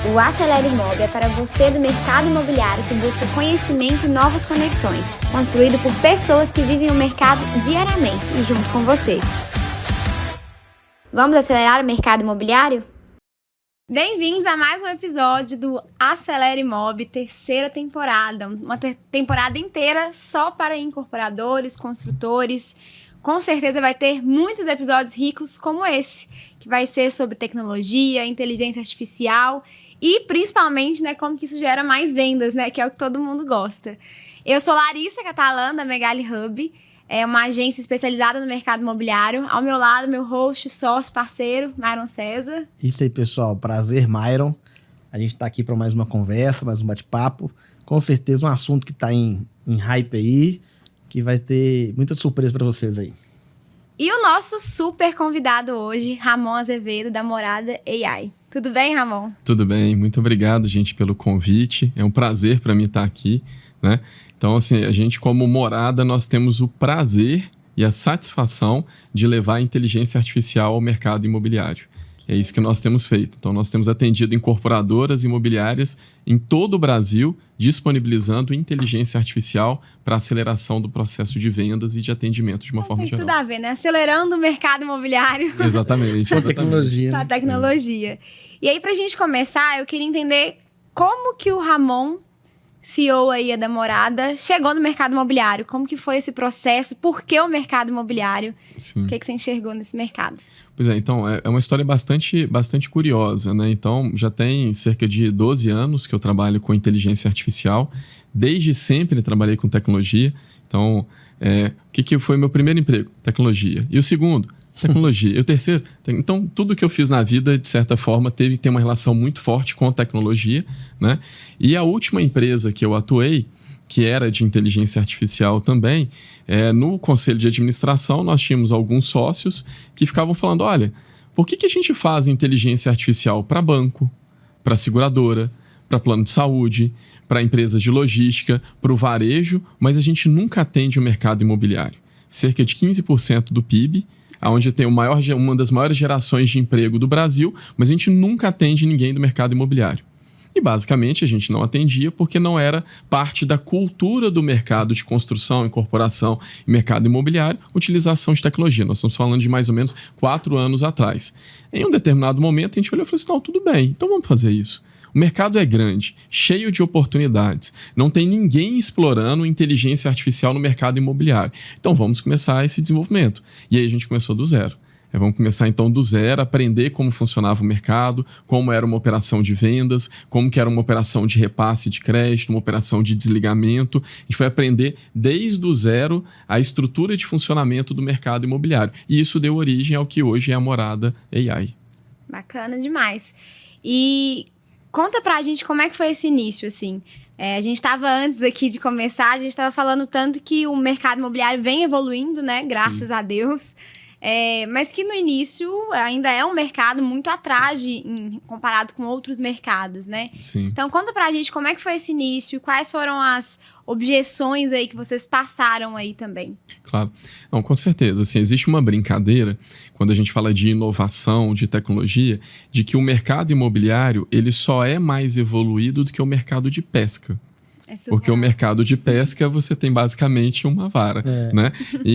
O Acelere Imob é para você do mercado imobiliário que busca conhecimento e novas conexões, construído por pessoas que vivem o mercado diariamente e junto com você. Vamos acelerar o mercado imobiliário? Bem-vindos a mais um episódio do Acelere Imob, terceira temporada. Uma temporada inteira só para incorporadores, construtores. Com certeza vai ter muitos episódios ricos como esse, que vai ser sobre tecnologia, inteligência artificial e principalmente, como que isso gera mais vendas, que é o que todo mundo gosta. Eu sou Larissa Catalã, da Megali Hub, é uma agência especializada no mercado imobiliário. Ao meu lado, meu host, sócio, parceiro, Myron César. Isso aí, pessoal. Prazer, Myron. A gente está aqui para mais uma conversa, mais um bate-papo. Com certeza um assunto que está em hype aí, que vai ter muita surpresa para vocês aí. E o nosso super convidado hoje, Ramon Azevedo, da Morada AI. Tudo bem, Ramon? Tudo bem. Muito obrigado, gente, pelo convite. É um prazer para mim estar aqui, né? Então, assim, a gente como Morada, nós temos o prazer e a satisfação de levar a inteligência artificial ao mercado imobiliário. É isso que nós temos feito. Então, nós temos atendido incorporadoras imobiliárias em todo o Brasil, disponibilizando inteligência artificial para aceleração do processo de vendas e de atendimento de uma forma geral. Tem tudo a ver, né? Acelerando o mercado imobiliário. Exatamente. Com a tecnologia. Com a tecnologia. E aí, para a gente começar, eu queria entender como que o Ramon, CEO aí da Morada, chegou no mercado imobiliário. Como que foi esse processo? Por que o mercado imobiliário? Sim. O que você enxergou nesse mercado? Pois é, então, é uma história bastante curiosa, né? Então, já tem cerca de 12 anos que eu trabalho com inteligência artificial. Desde sempre trabalhei com tecnologia. Então, o que foi meu primeiro emprego? Tecnologia. E o segundo? Tecnologia. E o terceiro? Então, tudo que eu fiz na vida, de certa forma, tem uma relação muito forte com a tecnologia, né? E a última empresa que eu atuei, que era de inteligência artificial também, no conselho de administração nós tínhamos alguns sócios que ficavam falando, olha, por que a gente faz inteligência artificial para banco, para seguradora, para plano de saúde, para empresas de logística, para o varejo, mas a gente nunca atende o mercado imobiliário? Cerca de 15% do PIB, onde tem uma das maiores gerações de emprego do Brasil, mas a gente nunca atende ninguém do mercado imobiliário. E, basicamente, a gente não atendia porque não era parte da cultura do mercado de construção, incorporação e mercado imobiliário, utilização de tecnologia. Nós estamos falando de mais ou menos 4 anos atrás. Em um determinado momento, a gente olhou e falou assim, não, tudo bem, então vamos fazer isso. O mercado é grande, cheio de oportunidades. Não tem ninguém explorando inteligência artificial no mercado imobiliário. Então, vamos começar esse desenvolvimento. E aí, a gente começou do zero. Vamos começar então do zero, aprender como funcionava o mercado, como era uma operação de vendas, como que era uma operação de repasse de crédito, uma operação de desligamento. A gente foi aprender desde o zero a estrutura de funcionamento do mercado imobiliário. E isso deu origem ao que hoje é a Morada AI. Bacana demais. E conta pra gente como é que foi esse início, assim. A gente estava antes aqui de começar, a gente estava falando tanto que o mercado imobiliário vem evoluindo, né? Graças a Deus. Mas que no início ainda é um mercado muito atrás comparado com outros mercados, né? Sim. Então, conta pra gente como é que foi esse início, quais foram as objeções aí que vocês passaram aí também. Claro. Não, com certeza. Assim, existe uma brincadeira, quando a gente fala de inovação, de tecnologia, de que o mercado imobiliário ele só é mais evoluído do que o mercado de pesca. Porque o mercado de pesca, você tem basicamente uma vara, né?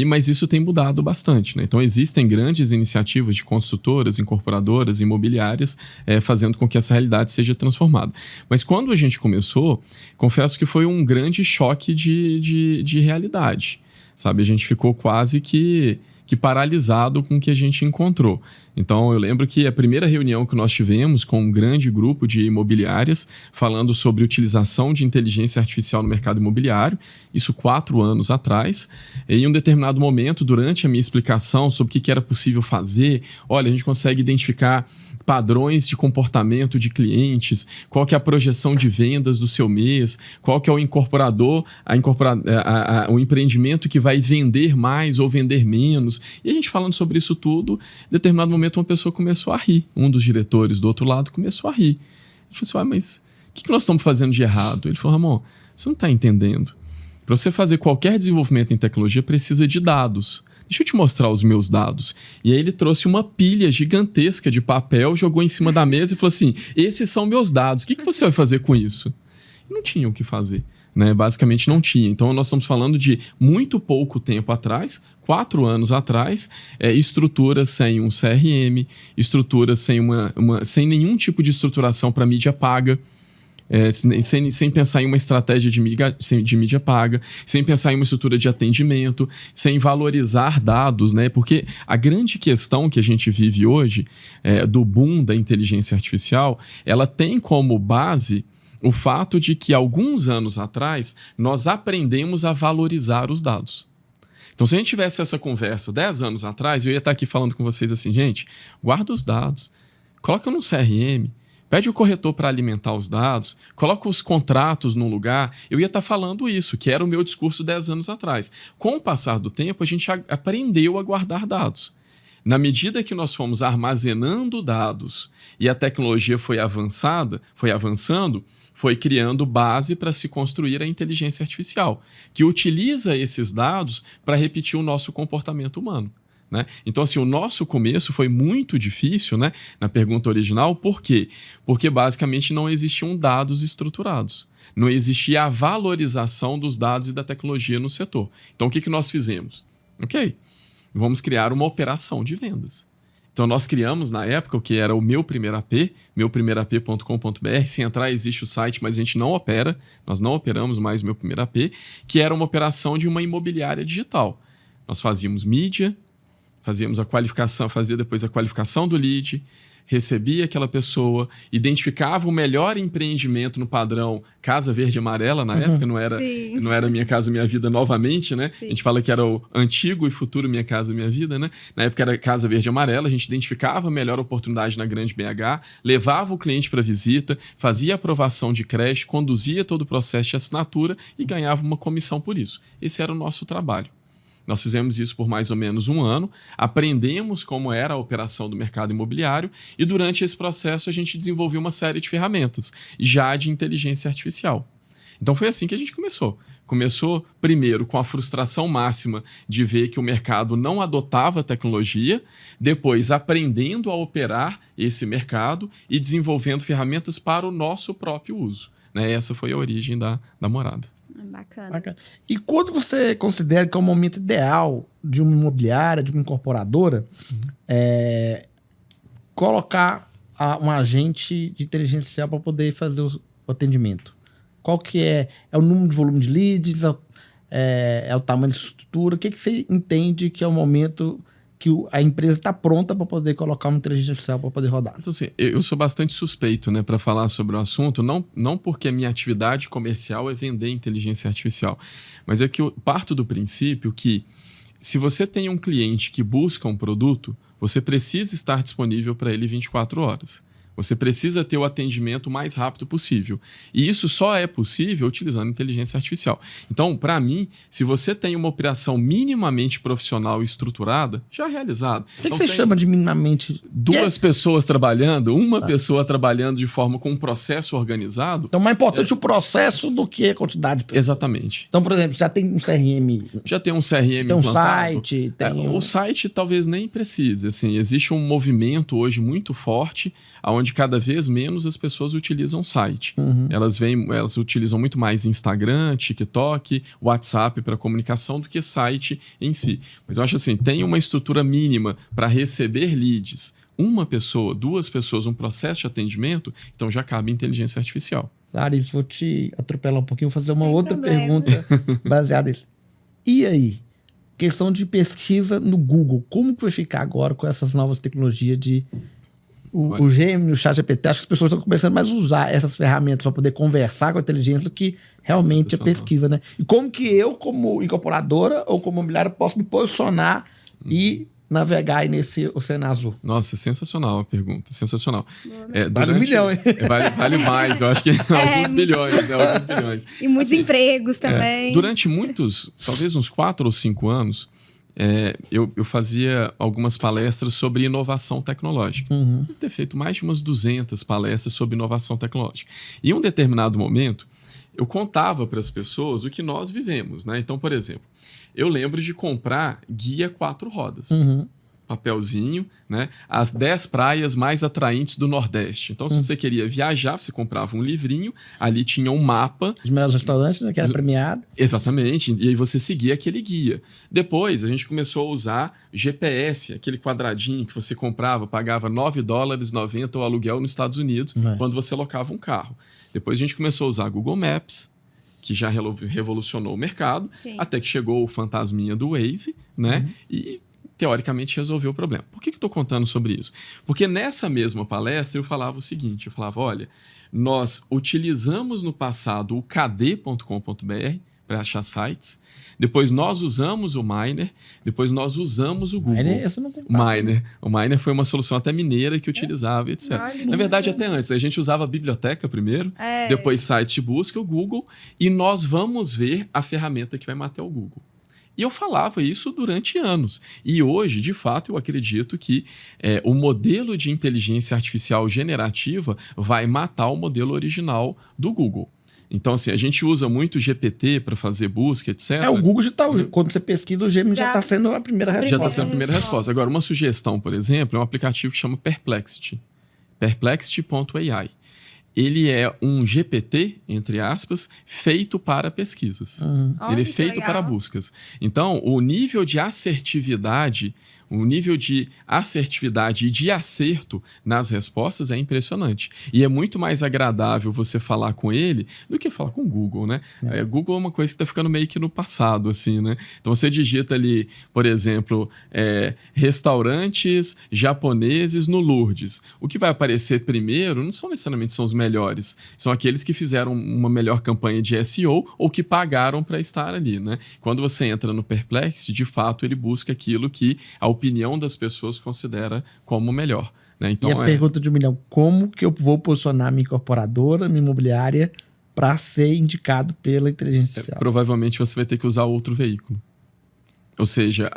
Mas isso tem mudado bastante, né? Então, existem grandes iniciativas de construtoras, incorporadoras, imobiliárias, fazendo com que essa realidade seja transformada. Mas quando a gente começou, confesso que foi um grande choque de realidade, sabe? A gente ficou quase que paralisado com o que a gente encontrou. Então, eu lembro que a primeira reunião que nós tivemos com um grande grupo de imobiliárias falando sobre utilização de inteligência artificial no mercado imobiliário, isso 4 anos atrás, em um determinado momento, durante a minha explicação sobre o que era possível fazer, olha, a gente consegue identificar padrões de comportamento de clientes, qual que é a projeção de vendas do seu mês, qual que é o incorporador, o empreendimento que vai vender mais ou vender menos. E a gente falando sobre isso tudo, em determinado momento uma pessoa começou a rir. Um dos diretores do outro lado começou a rir. Ele falou assim, mas o que nós estamos fazendo de errado? Ele falou, Ramon, você não está entendendo. Para você fazer qualquer desenvolvimento em tecnologia, precisa de dados. deixa eu te mostrar os meus dados. E aí ele trouxe uma pilha gigantesca de papel, jogou em cima da mesa e falou assim, esses são meus dados, o que você vai fazer com isso? E não tinha o que fazer, né? Basicamente não tinha. Então nós estamos falando de muito pouco tempo atrás, 4 anos atrás, estruturas sem um CRM, estruturas sem nenhum tipo de estruturação para mídia paga, sem pensar em uma estratégia de mídia paga, sem pensar em uma estrutura de atendimento, sem valorizar dados, né? Porque a grande questão que a gente vive hoje, do boom da inteligência artificial, ela tem como base o fato de que alguns anos atrás nós aprendemos a valorizar os dados. Então, se a gente tivesse essa conversa 10 anos atrás, eu ia estar aqui falando com vocês assim, gente, guarda os dados, coloca no CRM, pede o corretor para alimentar os dados, coloca os contratos num lugar. Eu ia estar falando isso, que era o meu discurso 10 anos atrás. Com o passar do tempo, a gente aprendeu a guardar dados. Na medida que nós fomos armazenando dados e a tecnologia foi avançando, foi criando base para se construir a inteligência artificial, que utiliza esses dados para repetir o nosso comportamento humano. Né? Então, assim, o nosso começo foi muito difícil, né? Na pergunta original, por quê? Porque basicamente não existiam dados estruturados. Não existia a valorização dos dados e da tecnologia no setor. Então, o que nós fizemos? Ok, vamos criar uma operação de vendas. Então, nós criamos na época o que era o Meu Primeiro AP, meuprimeirap.com.br. Se entrar, existe o site, mas a gente não opera. Nós não operamos mais o Meu Primeiro AP, que era uma operação de uma imobiliária digital. Nós fazíamos mídia, fazíamos a qualificação, fazia depois a qualificação do lead, recebia aquela pessoa, identificava o melhor empreendimento no padrão Casa Verde e Amarela, na época não era Minha Casa Minha Vida novamente, né? Sim. A gente fala que era o antigo e futuro Minha Casa Minha Vida, né? Na época era Casa Verde e Amarela, a gente identificava a melhor oportunidade na grande BH, levava o cliente para visita, fazia aprovação de crédito, conduzia todo o processo de assinatura e ganhava uma comissão por isso. Esse era o nosso trabalho. Nós fizemos isso por mais ou menos 1 ano, aprendemos como era a operação do mercado imobiliário e durante esse processo a gente desenvolveu uma série de ferramentas já de inteligência artificial. Então foi assim que a gente começou. Começou primeiro com a frustração máxima de ver que o mercado não adotava a tecnologia, depois aprendendo a operar esse mercado e desenvolvendo ferramentas para o nosso próprio uso. Né? Essa foi a origem da Morada. Bacana. E quando você considera que é o momento ideal de uma imobiliária, de uma incorporadora, colocar um agente de inteligência artificial para poder fazer o atendimento? Qual que é? É o número de volume de leads? É o tamanho da estrutura? O que você entende que é o momento que a empresa está pronta para poder colocar uma inteligência artificial para poder rodar? Então, assim, eu sou bastante suspeito, né, para falar sobre o assunto, não porque a minha atividade comercial é vender inteligência artificial, mas é que eu parto do princípio que se você tem um cliente que busca um produto, você precisa estar disponível para ele 24 horas. Você precisa ter o atendimento o mais rápido possível. E isso só é possível utilizando inteligência artificial. Então, para mim, se você tem uma operação minimamente profissional e estruturada, já realizada. O que você chama de minimamente? 2 pessoas trabalhando, uma pessoa trabalhando de forma com um processo organizado. Então, mais importante o processo do que a quantidade de pessoas. Exatamente. Então, por exemplo, já tem um CRM. Já tem um CRM tem um implantado. Site. O site talvez nem precise. Assim, existe um movimento hoje muito forte onde cada vez menos as pessoas utilizam site. Elas utilizam muito mais Instagram, TikTok, WhatsApp para comunicação do que site em si. Mas eu acho assim, tem uma estrutura mínima para receber leads. 1 pessoa, 2 pessoas, um processo de atendimento, então já cabe inteligência artificial. Larissa, vou te atropelar um pouquinho, vou fazer uma outra pergunta baseada nisso. E aí? Questão de pesquisa no Google. Como que vai ficar agora com essas novas tecnologias de... O Gemini, o ChatGPT, acho que as pessoas estão começando mais a usar essas ferramentas para poder conversar com a inteligência do que realmente a pesquisa, né? E como que eu, como incorporadora ou como imobiliário, posso me posicionar e navegar aí nesse oceano azul? Nossa, sensacional a pergunta, sensacional. Vale 1 milhão, hein? Vale mais, eu acho que alguns bilhões, né? Alguns bilhões. E muitos empregos também. Durante talvez uns 4 ou 5 anos, eu fazia algumas palestras sobre inovação tecnológica. Devo ter feito mais de umas 200 palestras sobre inovação tecnológica. E em um determinado momento, eu contava para as pessoas o que nós vivemos, né? Então, por exemplo, eu lembro de comprar guia 4 rodas. Papelzinho, né? As 10 praias mais atraentes do Nordeste. Então, se você queria viajar, você comprava um livrinho, ali tinha um mapa. Os melhores restaurantes, né? Que era premiado. Exatamente, e aí você seguia aquele guia. Depois, a gente começou a usar GPS, aquele quadradinho que você comprava, pagava $9,90 o aluguel nos Estados Unidos, quando você locava um carro. Depois, a gente começou a usar Google Maps, que já revolucionou o mercado, até que chegou o fantasminha do Waze, né? E teoricamente resolveu o problema. Por que eu estou contando sobre isso? Porque nessa mesma palestra eu falava o seguinte, eu falava, olha, nós utilizamos no passado o kd.com.br para achar sites, depois nós usamos o Miner, depois nós usamos o Google. O Miner foi uma solução até mineira que utilizava, etc. Na verdade, até antes, a gente usava a biblioteca primeiro, depois sites de busca, o Google, e nós vamos ver a ferramenta que vai matar o Google. E eu falava isso durante anos. E hoje, de fato, eu acredito que o modelo de inteligência artificial generativa vai matar o modelo original do Google. Então, assim, a gente usa muito o GPT para fazer busca, etc. O Google já está... Quando você pesquisa, o Gemini já está sendo a primeira resposta. Já está sendo a primeira resposta. Agora, uma sugestão, por exemplo, é um aplicativo que chama Perplexity. Perplexity.ai. Ele é um GPT, entre aspas, feito para pesquisas. Ele é feito para buscas. Então, o nível de assertividade e de acerto nas respostas é impressionante. E é muito mais agradável você falar com ele do que falar com o Google, né? Google é uma coisa que está ficando meio que no passado, assim, né? Então, você digita ali, por exemplo, restaurantes japoneses no Lourdes. O que vai aparecer primeiro não são necessariamente os melhores, são aqueles que fizeram uma melhor campanha de SEO ou que pagaram para estar ali, né? Quando você entra no Perplexity, de fato, ele busca aquilo que a opinião das pessoas considera como melhor, né? Então, e a pergunta de 1 milhão, como que eu vou posicionar minha incorporadora, minha imobiliária, para ser indicado pela inteligência artificial? Provavelmente você vai ter que usar outro veículo. Ou seja,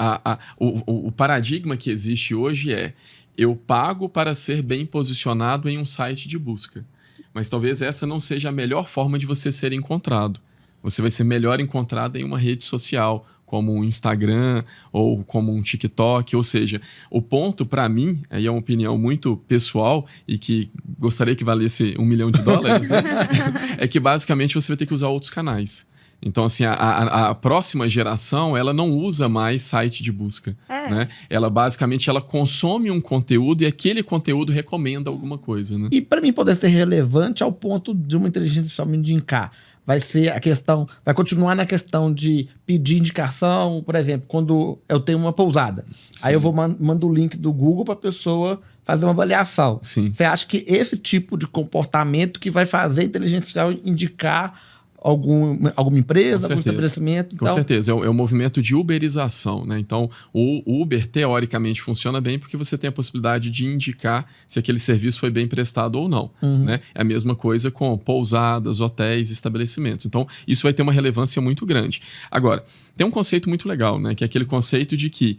o paradigma que existe hoje eu pago para ser bem posicionado em um site de busca. Mas talvez essa não seja a melhor forma de você ser encontrado. Você vai ser melhor encontrado em uma rede social, como um Instagram ou como um TikTok. Ou seja, o ponto para mim, aí é uma opinião muito pessoal e que gostaria que valesse $1 milhão, né? É que basicamente você vai ter que usar outros canais. Então, assim, a próxima geração, ela não usa mais site de busca, né? Ela, basicamente, ela consome um conteúdo e aquele conteúdo recomenda alguma coisa, né? E para mim poder ser relevante ao ponto de uma inteligência artificial me indicar, vai ser a questão, vai continuar na questão de pedir indicação, por exemplo, quando eu tenho uma pousada. Sim. Aí eu mando o link do Google para a pessoa fazer uma avaliação. Sim. Você acha que esse tipo de comportamento que vai fazer a inteligência artificial indicar alguma empresa, algum estabelecimento? Com certeza, é o movimento de uberização, né? Então, o Uber, teoricamente, funciona bem porque você tem a possibilidade de indicar se aquele serviço foi bem prestado ou não, né? É a mesma coisa com pousadas, hotéis, estabelecimentos. Então, isso vai ter uma relevância muito grande. Agora, tem um conceito muito legal, né? Que é aquele conceito de que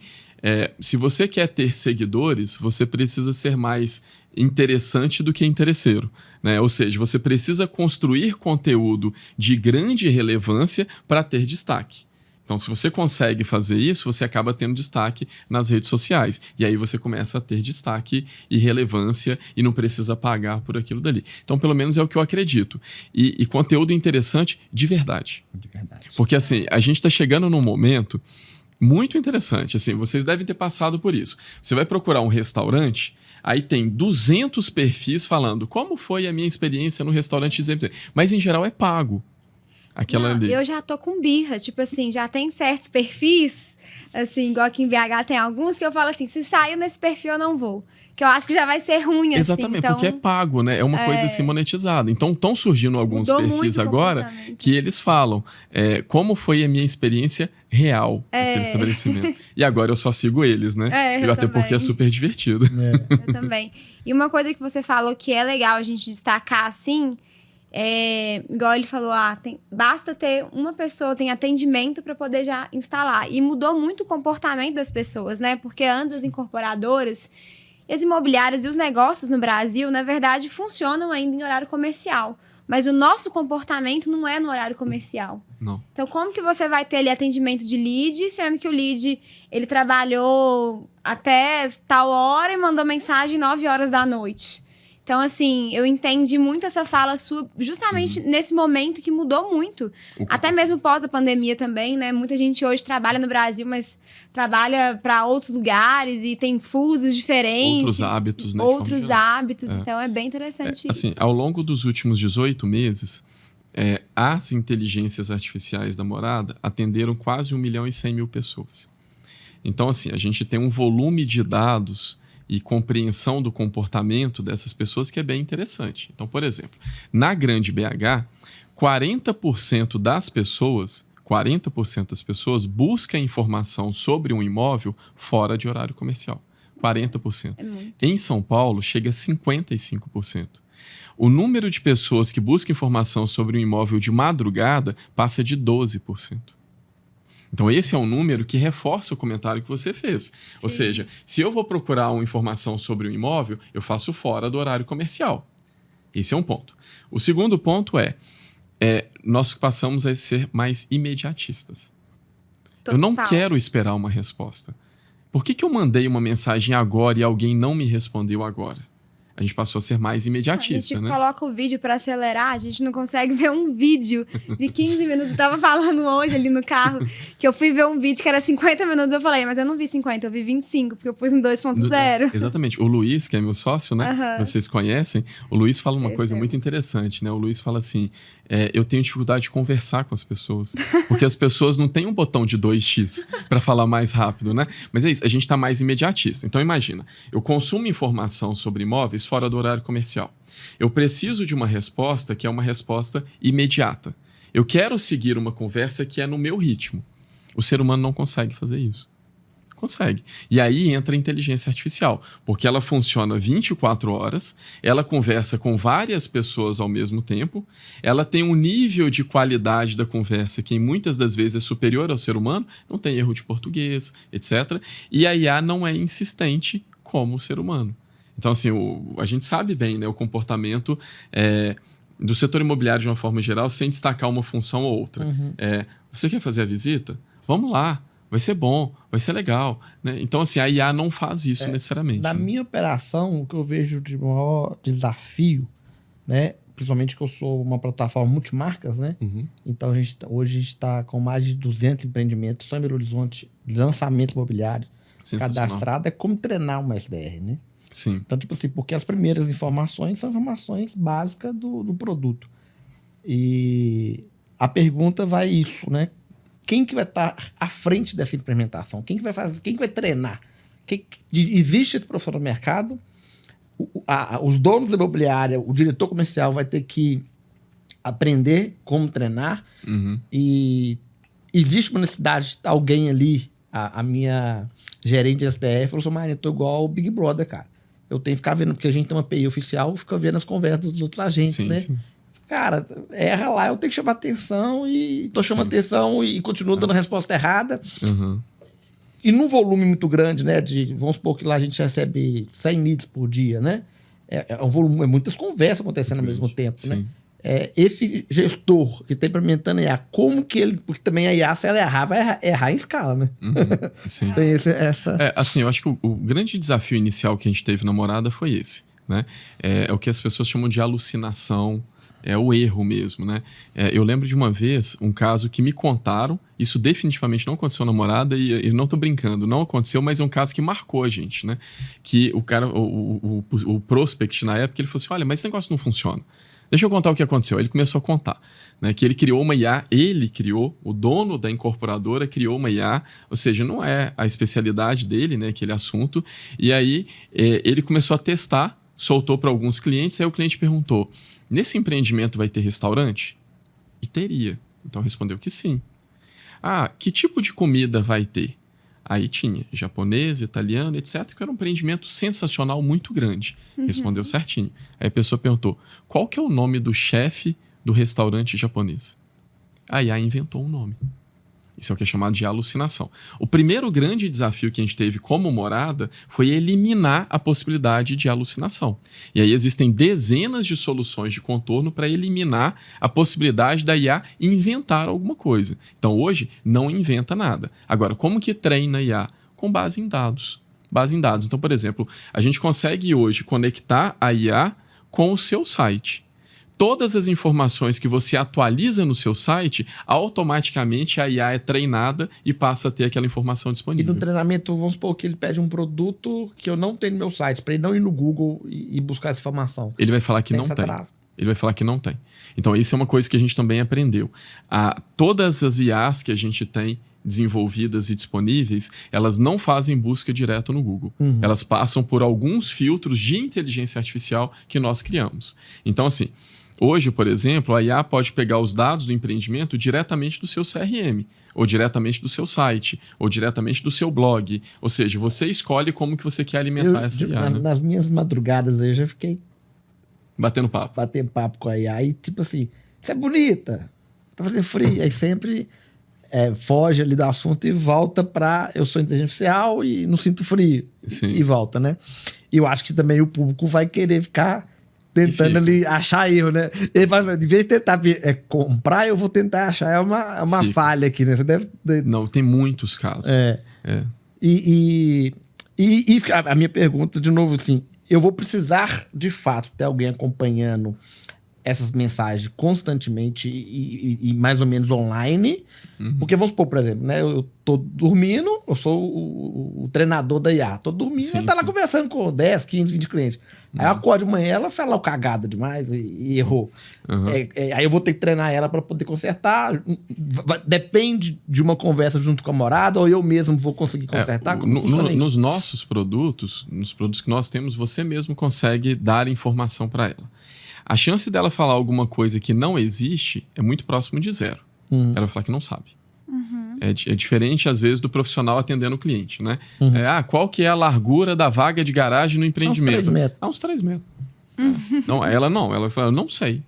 se você quer ter seguidores, você precisa ser mais interessante do que interesseiro, né? Ou seja, você precisa construir conteúdo de grande relevância para ter destaque. Então, se você consegue fazer isso, você acaba tendo destaque nas redes sociais. E aí você começa a ter destaque e relevância e não precisa pagar por aquilo dali. Então, pelo menos é o que eu acredito. E conteúdo interessante de verdade. De verdade. Porque, assim, a gente está chegando num momento muito interessante. Assim, vocês devem ter passado por isso. Você vai procurar um restaurante, aí tem 200 perfis falando como foi a minha experiência no restaurante XYZ. Mas, em geral, é pago. Aquela ali. Eu já tô com birra. Tipo assim, já tem certos perfis, assim, igual aqui em BH tem alguns, que eu falo assim, se saiu nesse perfil, eu não vou. Que eu acho que já vai ser ruim, exatamente, assim. Então, porque é pago, né? É uma coisa assim monetizada. Então, estão surgindo alguns perfis agora que eles falam como foi a minha experiência real naquele estabelecimento. E agora eu só sigo eles, né? Eu até também. porque é super divertido. Eu também. E uma coisa que você falou que é legal a gente destacar, assim, igual ele falou, basta ter uma pessoa, tem atendimento para poder já instalar. E mudou muito o comportamento das pessoas, né? Porque antes as incorporadoras, as imobiliárias e os negócios no Brasil, na verdade, funcionam ainda em horário comercial. Mas o nosso comportamento não é no horário comercial. Não. Então, como que você vai ter ali atendimento de lead, sendo que o lead, ele trabalhou até tal hora e mandou mensagem 9 horas da noite? Então, assim, eu entendi muito essa fala sua justamente nesse momento que mudou muito. Até mesmo pós a pandemia também, né? Muita gente hoje trabalha no Brasil, mas trabalha para outros lugares e tem fusos diferentes. Outros hábitos, né? Outros hábitos. Então, é bem interessante isso. Assim, ao longo dos últimos 18 meses, as inteligências artificiais da Morada atenderam quase 1.100.000 pessoas. Então, assim, a gente tem um volume de dados e compreensão do comportamento dessas pessoas que é bem interessante. Então, por exemplo, na Grande BH, 40% das pessoas buscam informação sobre um imóvel fora de horário comercial. 40%. É muito. Em São Paulo, chega a 55%. O número de pessoas que buscam informação sobre um imóvel de madrugada passa de 12%. Então, esse é um número que reforça o comentário que você fez. Sim. Ou seja, se eu vou procurar uma informação sobre um imóvel, eu faço fora do horário comercial. Esse é um ponto. O segundo ponto nós passamos a ser mais imediatistas. Total. Eu não quero esperar uma resposta. Por que eu mandei uma mensagem agora e alguém não me respondeu agora? A gente passou a ser mais imediatista, né? A gente né? coloca o vídeo para acelerar, a gente não consegue ver um vídeo de 15 minutos. Eu tava falando hoje ali no carro, que eu fui ver um vídeo que era 50 minutos. Eu falei, mas eu não vi 50, eu vi 25, porque eu pus em 2.0. Exatamente. O Luiz, que é meu sócio, né? Vocês conhecem. O Luiz fala uma coisa muito interessante, né? O Luiz fala assim, eu tenho dificuldade de conversar com as pessoas, porque as pessoas não têm um botão de 2x para falar mais rápido, né? Mas é isso, a gente tá mais imediatista. Então, imagina, eu consumo informação sobre imóveis fora do horário comercial. Eu preciso de uma resposta que é uma resposta imediata. Eu quero seguir uma conversa que é no meu ritmo. O ser humano não consegue fazer isso. Consegue. E aí entra a inteligência artificial, porque ela funciona 24 horas, ela conversa com várias pessoas ao mesmo tempo, ela tem um nível de qualidade da conversa que muitas das vezes é superior ao ser humano, não tem erro de português, etc. E a IA não é insistente como o ser humano. Então, assim, a gente sabe bem, né, o comportamento do setor imobiliário de uma forma geral, sem destacar uma função ou outra. Você quer fazer a visita? Vamos lá. Vai ser bom, vai ser legal, né? Então, assim, a IA não faz isso necessariamente. Na minha operação, o que eu vejo de maior desafio, né? Principalmente que eu sou uma plataforma multimarcas, né? Então, hoje a gente está com mais de 200 empreendimentos só em Belo Horizonte, lançamento imobiliário cadastrado. É como treinar uma SDR, né? Sim. Então, tipo assim, porque as primeiras informações são informações básicas do produto. E a pergunta vai isso, né? Quem que vai estar à frente dessa implementação? Quem que vai fazer? Quem que vai treinar? Existe esse profissional no mercado? Os donos da imobiliária, o diretor comercial vai ter que aprender como treinar. E existe uma necessidade de alguém ali, a minha gerente de SDF falou assim, Maria, eu tô igual o Big Brother, cara. Eu tenho que ficar vendo, porque a gente tem uma API oficial, fica vendo as conversas dos outros agentes, né? Sim. Cara, erra lá, eu tenho que chamar atenção e tô chamando atenção e continuo dando a resposta errada. E num volume muito grande, né? Vamos supor que lá a gente recebe 100 leads por dia, né? É um volume, muitas conversas acontecendo ao mesmo tempo, né? Esse gestor que está implementando a IA, como que ele... Porque também a IA, se ela errar, vai errar em escala, né? Sim. Tem assim, eu acho que o grande desafio inicial que a gente teve na Morada foi esse, né? É o que as pessoas chamam de alucinação, é o erro mesmo, né? Eu lembro de uma vez, um caso que me contaram, isso definitivamente não aconteceu na Morada e não tô brincando, não aconteceu, mas é um caso que marcou a gente, né? Que o cara, o prospect na época, ele falou assim, olha, mas esse negócio não funciona. Deixa eu contar o que aconteceu. Ele começou a contar, né, que ele criou uma IA, o dono da incorporadora criou uma IA, ou seja, não é a especialidade dele, né, aquele assunto, e aí ele começou a testar, soltou para alguns clientes, aí o cliente perguntou, nesse empreendimento vai ter restaurante? E teria. Então respondeu que sim. Que tipo de comida vai ter? Aí tinha japonês, italiano, etc. Que era um empreendimento sensacional, muito grande. Respondeu certinho. Aí a pessoa perguntou, qual que é o nome do chefe do restaurante japonês? A IA inventou um nome. Isso é o que é chamado de alucinação. O primeiro grande desafio que a gente teve como morada foi eliminar a possibilidade de alucinação. E aí existem dezenas de soluções de contorno para eliminar a possibilidade da IA inventar alguma coisa. Então hoje não inventa nada. Agora, como que treina a IA? Com base em dados. Base em dados. Então, por exemplo, a gente consegue hoje conectar a IA com o seu site. Todas as informações que você atualiza no seu site, automaticamente a IA é treinada e passa a ter aquela informação disponível. E no treinamento, vamos supor que ele pede um produto que eu não tenho no meu site, para ele não ir no Google e buscar essa informação. Ele vai falar que não tem. Ele vai falar que não tem. Então, isso é uma coisa que a gente também aprendeu. Todas as IAs que a gente tem desenvolvidas e disponíveis, elas não fazem busca direto no Google. Elas passam por alguns filtros de inteligência artificial que nós criamos. Então, assim, hoje, por exemplo, a IA pode pegar os dados do empreendimento diretamente do seu CRM, ou diretamente do seu site, ou diretamente do seu blog. Ou seja, você escolhe como que você quer alimentar essa IA. Nas minhas madrugadas eu já fiquei batendo papo com a IA e tipo assim, você é bonita, tá fazendo frio. Aí sempre foge ali do assunto e volta pra eu sou inteligência artificial e não sinto frio. Sim. E volta, né? E eu acho que também o público vai querer ficar tentando ali achar erro, né? Ele faz, em vez de tentar comprar, eu vou tentar achar. É uma falha aqui, né? Você deve... Não, tem muitos casos. E a minha pergunta, de novo, assim, eu vou precisar, de fato, ter alguém acompanhando essas mensagens constantemente e mais ou menos online. Porque vamos supor, por exemplo, né? Eu tô dormindo, eu sou o treinador da IA. Tô dormindo, ela tá lá conversando com 10, 15, 20 clientes. Aí eu acordo de manhã, ela fala cagada demais e errou. Aí eu vou ter que treinar ela para poder consertar. Depende de uma conversa junto com a morada, ou eu mesmo vou conseguir consertar? Nos nossos produtos, nos produtos que nós temos, você mesmo consegue dar informação para ela. A chance dela falar alguma coisa que não existe é muito próximo de zero. Ela vai falar que não sabe. É diferente, às vezes, do profissional atendendo o cliente, né? Qual que é a largura da vaga de garagem no empreendimento? Uns 3 metros. Não, ela fala, não sei.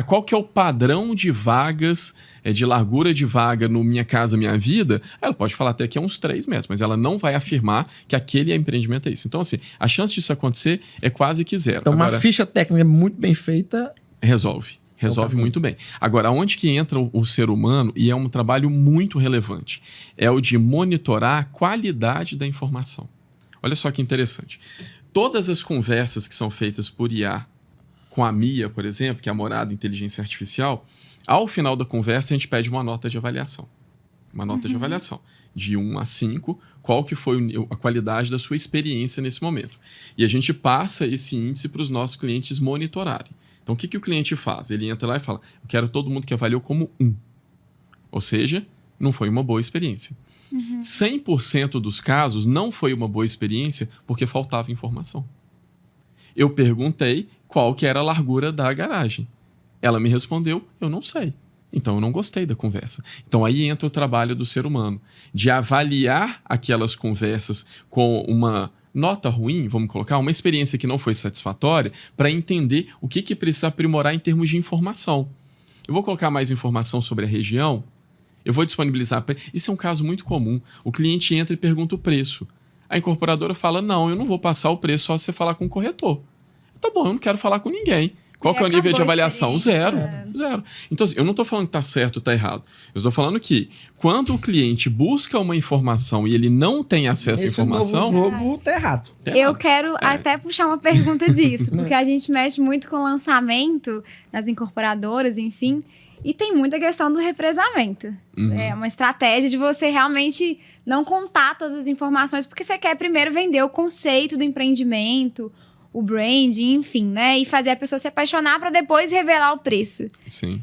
Qual que é o padrão de vagas, de largura de vaga no Minha Casa Minha Vida? Ela pode falar até que é uns 3 metros, mas ela não vai afirmar que aquele empreendimento é isso. Então, assim, a chance disso acontecer é quase que zero. Então, uma ficha técnica muito bem feita... Resolve muito bem. Agora, onde que entra o ser humano, e é um trabalho muito relevante, é o de monitorar a qualidade da informação. Olha só que interessante. Todas as conversas que são feitas por IA, com a Mia, por exemplo, que é a morada inteligência artificial, ao final da conversa a gente pede uma nota de avaliação. Uma nota de avaliação. De 1 a 5, qual que foi a qualidade da sua experiência nesse momento. E a gente passa esse índice para os nossos clientes monitorarem. Então, o que o cliente faz? Ele entra lá e fala, eu quero todo mundo que avaliou como 1. Ou seja, não foi uma boa experiência. 100% dos casos não foi uma boa experiência porque faltava informação. Eu perguntei qual que era a largura da garagem. Ela me respondeu, eu não sei. Então, eu não gostei da conversa. Então, aí entra o trabalho do ser humano, de avaliar aquelas conversas com uma nota ruim, vamos colocar, uma experiência que não foi satisfatória, para entender o que precisa aprimorar em termos de informação. Eu vou colocar mais informação sobre a região, eu vou disponibilizar... Isso é um caso muito comum. O cliente entra e pergunta o preço. A incorporadora fala, não, eu não vou passar o preço só se você falar com o corretor. Tá bom, eu não quero falar com ninguém. Qual que é o nível de avaliação? Zero. Então, assim, eu não estou falando que está certo ou está errado. Eu estou falando que quando o cliente busca uma informação e ele não tem acesso à informação... Esse jogo está errado. Eu quero até puxar uma pergunta disso, porque a gente mexe muito com lançamento nas incorporadoras, enfim, e tem muita questão do represamento. É uma estratégia de você realmente não contar todas as informações, porque você quer primeiro vender o conceito do empreendimento, o branding, enfim, né? E fazer a pessoa se apaixonar para depois revelar o preço. Sim.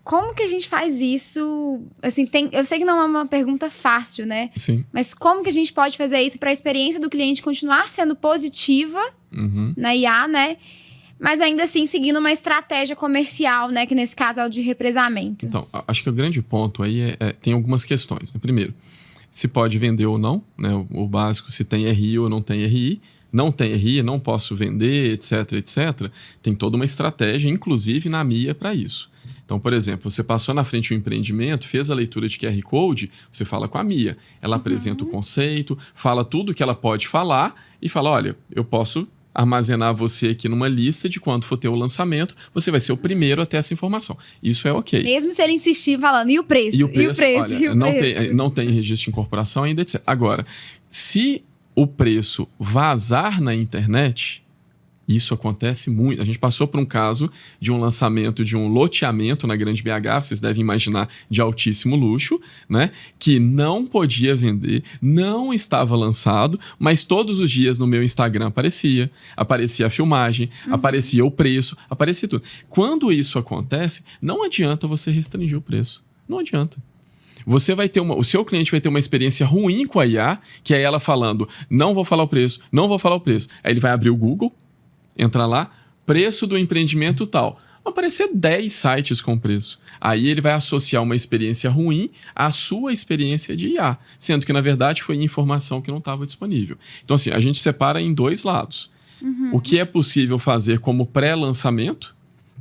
Como que a gente faz isso? Assim, eu sei que não é uma pergunta fácil, né? Sim. Mas como que a gente pode fazer isso para a experiência do cliente continuar sendo positiva na IA, né? Mas ainda assim seguindo uma estratégia comercial, né? Que nesse caso é o de represamento. Então, acho que o grande ponto aí tem algumas questões, né? Primeiro, se pode vender ou não, né? O básico, se tem RI ou não tem RI. Não tem RI, não posso vender, etc, etc. Tem toda uma estratégia, inclusive na MIA, para isso. Então, por exemplo, você passou na frente de um empreendimento, fez a leitura de QR Code, você fala com a MIA. Ela apresenta o conceito, fala tudo que ela pode falar e fala, olha, eu posso armazenar você aqui numa lista de quando for ter o lançamento, você vai ser o primeiro a ter essa informação. Isso é ok. Mesmo se ele insistir falando, e o preço? Olha, não tem registro de incorporação ainda, etc. Agora, se o preço vazar na internet, isso acontece muito. A gente passou por um caso de um lançamento de um loteamento na Grande BH, vocês devem imaginar, de altíssimo luxo, né? Que não podia vender, não estava lançado, mas todos os dias no meu Instagram aparecia a filmagem, aparecia o preço, aparecia tudo. Quando isso acontece, não adianta você restringir o preço. Não adianta. Você vai ter o seu cliente vai ter uma experiência ruim com a IA, que é ela falando, não vou falar o preço, não vou falar o preço. Aí ele vai abrir o Google, entrar lá, preço do empreendimento tal. Vai aparecer 10 sites com preço. Aí ele vai associar uma experiência ruim à sua experiência de IA, sendo que, na verdade, foi informação que não estava disponível. Então, assim, a gente separa em 2 lados. O que é possível fazer como pré-lançamento,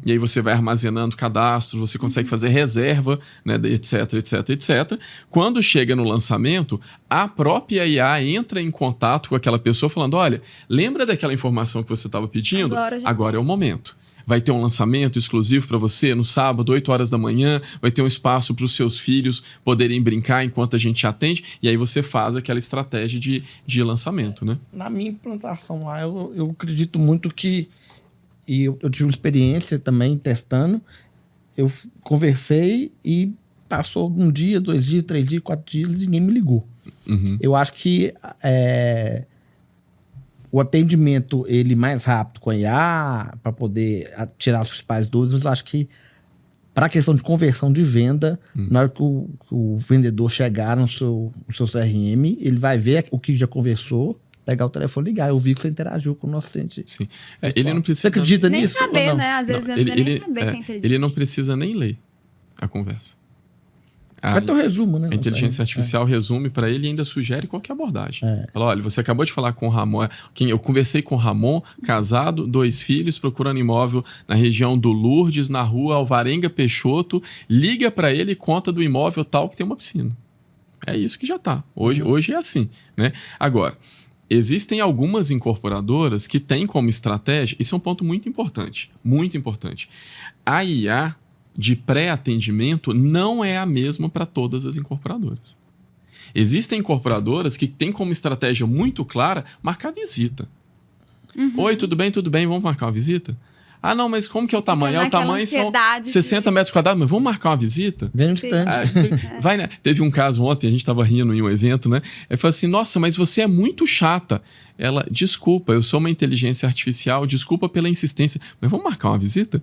e aí você vai armazenando cadastros, você consegue fazer reserva, né, etc, etc, etc. Quando chega no lançamento, a própria IA entra em contato com aquela pessoa falando, olha, lembra daquela informação que você estava pedindo? Agora é o momento. Vai ter um lançamento exclusivo para você no sábado, 8 horas da manhã, vai ter um espaço para os seus filhos poderem brincar enquanto a gente atende, e aí você faz aquela estratégia de lançamento, né? Na minha implantação lá, eu acredito muito que e eu tive uma experiência também testando. Eu conversei e passou 1 dia, 2 dias, 3 dias, 4 dias e ninguém me ligou. Eu acho que o atendimento ele mais rápido com a IA, para poder tirar as principais dúvidas, eu acho que para a questão de conversão de venda, na hora que o vendedor chegar no seu CRM, ele vai ver o que já conversou, pegar o telefone e ligar. Eu vi que você interagiu com o nosso cliente. Sim. Ele não precisa... Você acredita nem nisso? Saber, né? Às vezes ele nem saber que é inteligente. Ele não precisa nem ler a conversa. Vai ter um resumo, né? A inteligência artificial resume para ele e ainda sugere qual que é a abordagem. Fala, olha, você acabou de falar com o Ramon. Eu conversei com o Ramon, casado, 2 filhos, procurando imóvel na região do Lourdes, na rua Alvarenga Peixoto. Liga para ele e conta do imóvel tal que tem uma piscina. É isso que já está. Hoje é assim, né? Agora, existem algumas incorporadoras que têm como estratégia, isso é um ponto muito importante, a IA de pré-atendimento não é a mesma para todas as incorporadoras. Existem incorporadoras que têm como estratégia muito clara marcar visita. Oi, tudo bem, vamos marcar uma visita? Ah, não, mas como que é o tamanho? O tamanho são 60 metros quadrados, mas vamos marcar uma visita? Vem no stand. Vai, né? Teve um caso ontem, a gente estava rindo em um evento, né? Ele falou assim, nossa, mas você é muito chata. Ela, desculpa, eu sou uma inteligência artificial, desculpa pela insistência, mas vamos marcar uma visita?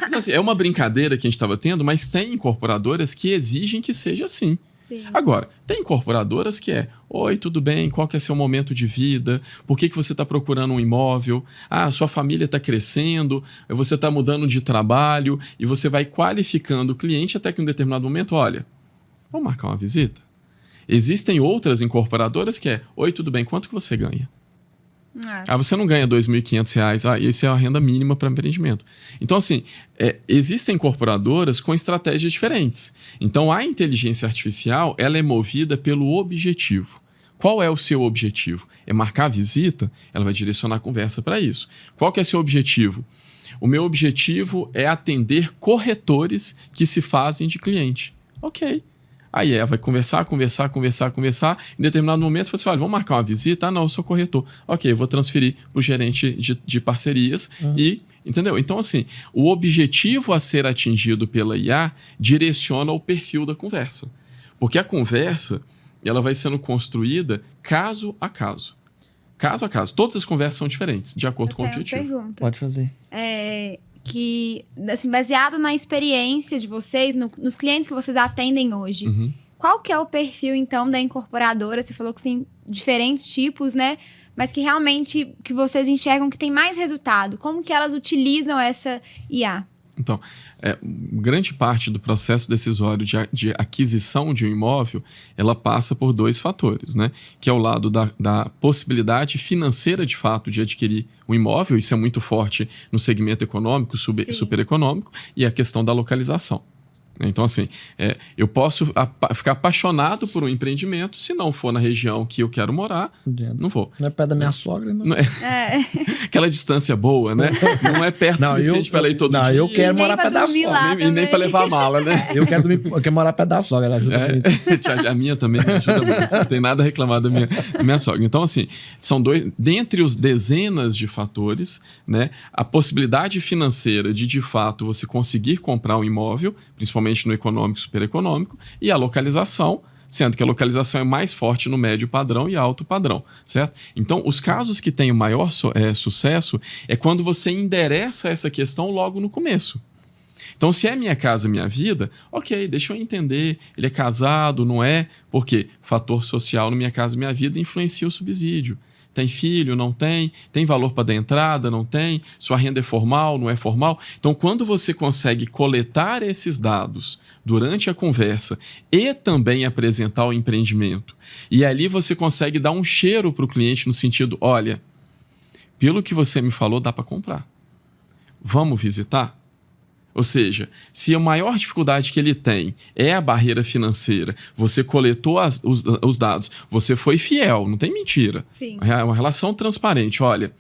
Então, assim, é uma brincadeira que a gente estava tendo, mas tem incorporadoras que exigem que seja assim. Sim. Agora, tem incorporadoras que oi, tudo bem, qual que é seu momento de vida? Por que você está procurando um imóvel? Ah, sua família está crescendo, você está mudando de trabalho e você vai qualificando o cliente até que em um determinado momento, olha, vamos marcar uma visita? Existem outras incorporadoras que oi, tudo bem, quanto que você ganha? Ah, você não ganha R$ 2.500, isso é a renda mínima para empreendimento. Então, assim, existem incorporadoras com estratégias diferentes. Então, a inteligência artificial, ela é movida pelo objetivo. Qual é o seu objetivo? É marcar a visita? Ela vai direcionar a conversa para isso. Qual que é o seu objetivo? O meu objetivo é atender corretores que se fazem de cliente. Ok. Aí vai conversar. Em determinado momento, fala assim, olha, vamos marcar uma visita? Ah, não, eu sou corretor. Ok, eu vou transferir para o gerente de parcerias e... Entendeu? Então, assim, o objetivo a ser atingido pela IA direciona o perfil da conversa. Porque a conversa, ela vai sendo construída caso a caso. Caso a caso. Todas as conversas são diferentes, de acordo com o objetivo. Pergunta. Pode fazer. Que, assim, baseado na experiência de vocês, nos clientes que vocês atendem hoje, qual que é o perfil, então, da incorporadora? Você falou que tem diferentes tipos, né? Mas que realmente, que vocês enxergam que tem mais resultado. Como que elas utilizam essa IA? Então, grande parte do processo decisório de aquisição de um imóvel, ela passa por 2 fatores, né? Que é o lado da possibilidade financeira, de fato, de adquirir um imóvel, isso é muito forte no segmento econômico, supereconômico, e a questão da localização. Então, assim, eu posso ficar apaixonado por um empreendimento, se não for na região que eu quero morar, não vou. Não é perto da minha sogra, não. Aquela distância boa, né? Não é perto o suficiente para ela ir todo dia. Não, eu quero morar perto da sogra. E nem para levar a mala, né? Eu quero morar perto da sogra, ela ajuda muito. A minha também me ajuda muito. Não tem nada a reclamar da minha sogra. Então, assim, são 2, dentre os dezenas de fatores, né? A possibilidade financeira de fato, você conseguir comprar um imóvel, principalmente no econômico, supereconômico, e a localização, sendo que a localização é mais forte no médio padrão e alto padrão, certo? Então, os casos que têm o maior sucesso é quando você endereça essa questão logo no começo. Então, se é Minha Casa Minha Vida, ok, deixa eu entender, ele é casado, não é? Porque fator social no Minha Casa Minha Vida influencia o subsídio. Tem filho, não tem? Tem valor para dar entrada, não tem? Sua renda é formal, não é formal? Então, quando você consegue coletar esses dados durante a conversa e também apresentar o empreendimento, e ali você consegue dar um cheiro para o cliente no sentido, olha, pelo que você me falou, dá para comprar. Vamos visitar? Ou seja, se a maior dificuldade que ele tem é a barreira financeira, você coletou os dados, você foi fiel, não tem mentira. Sim. É uma relação transparente. Olha,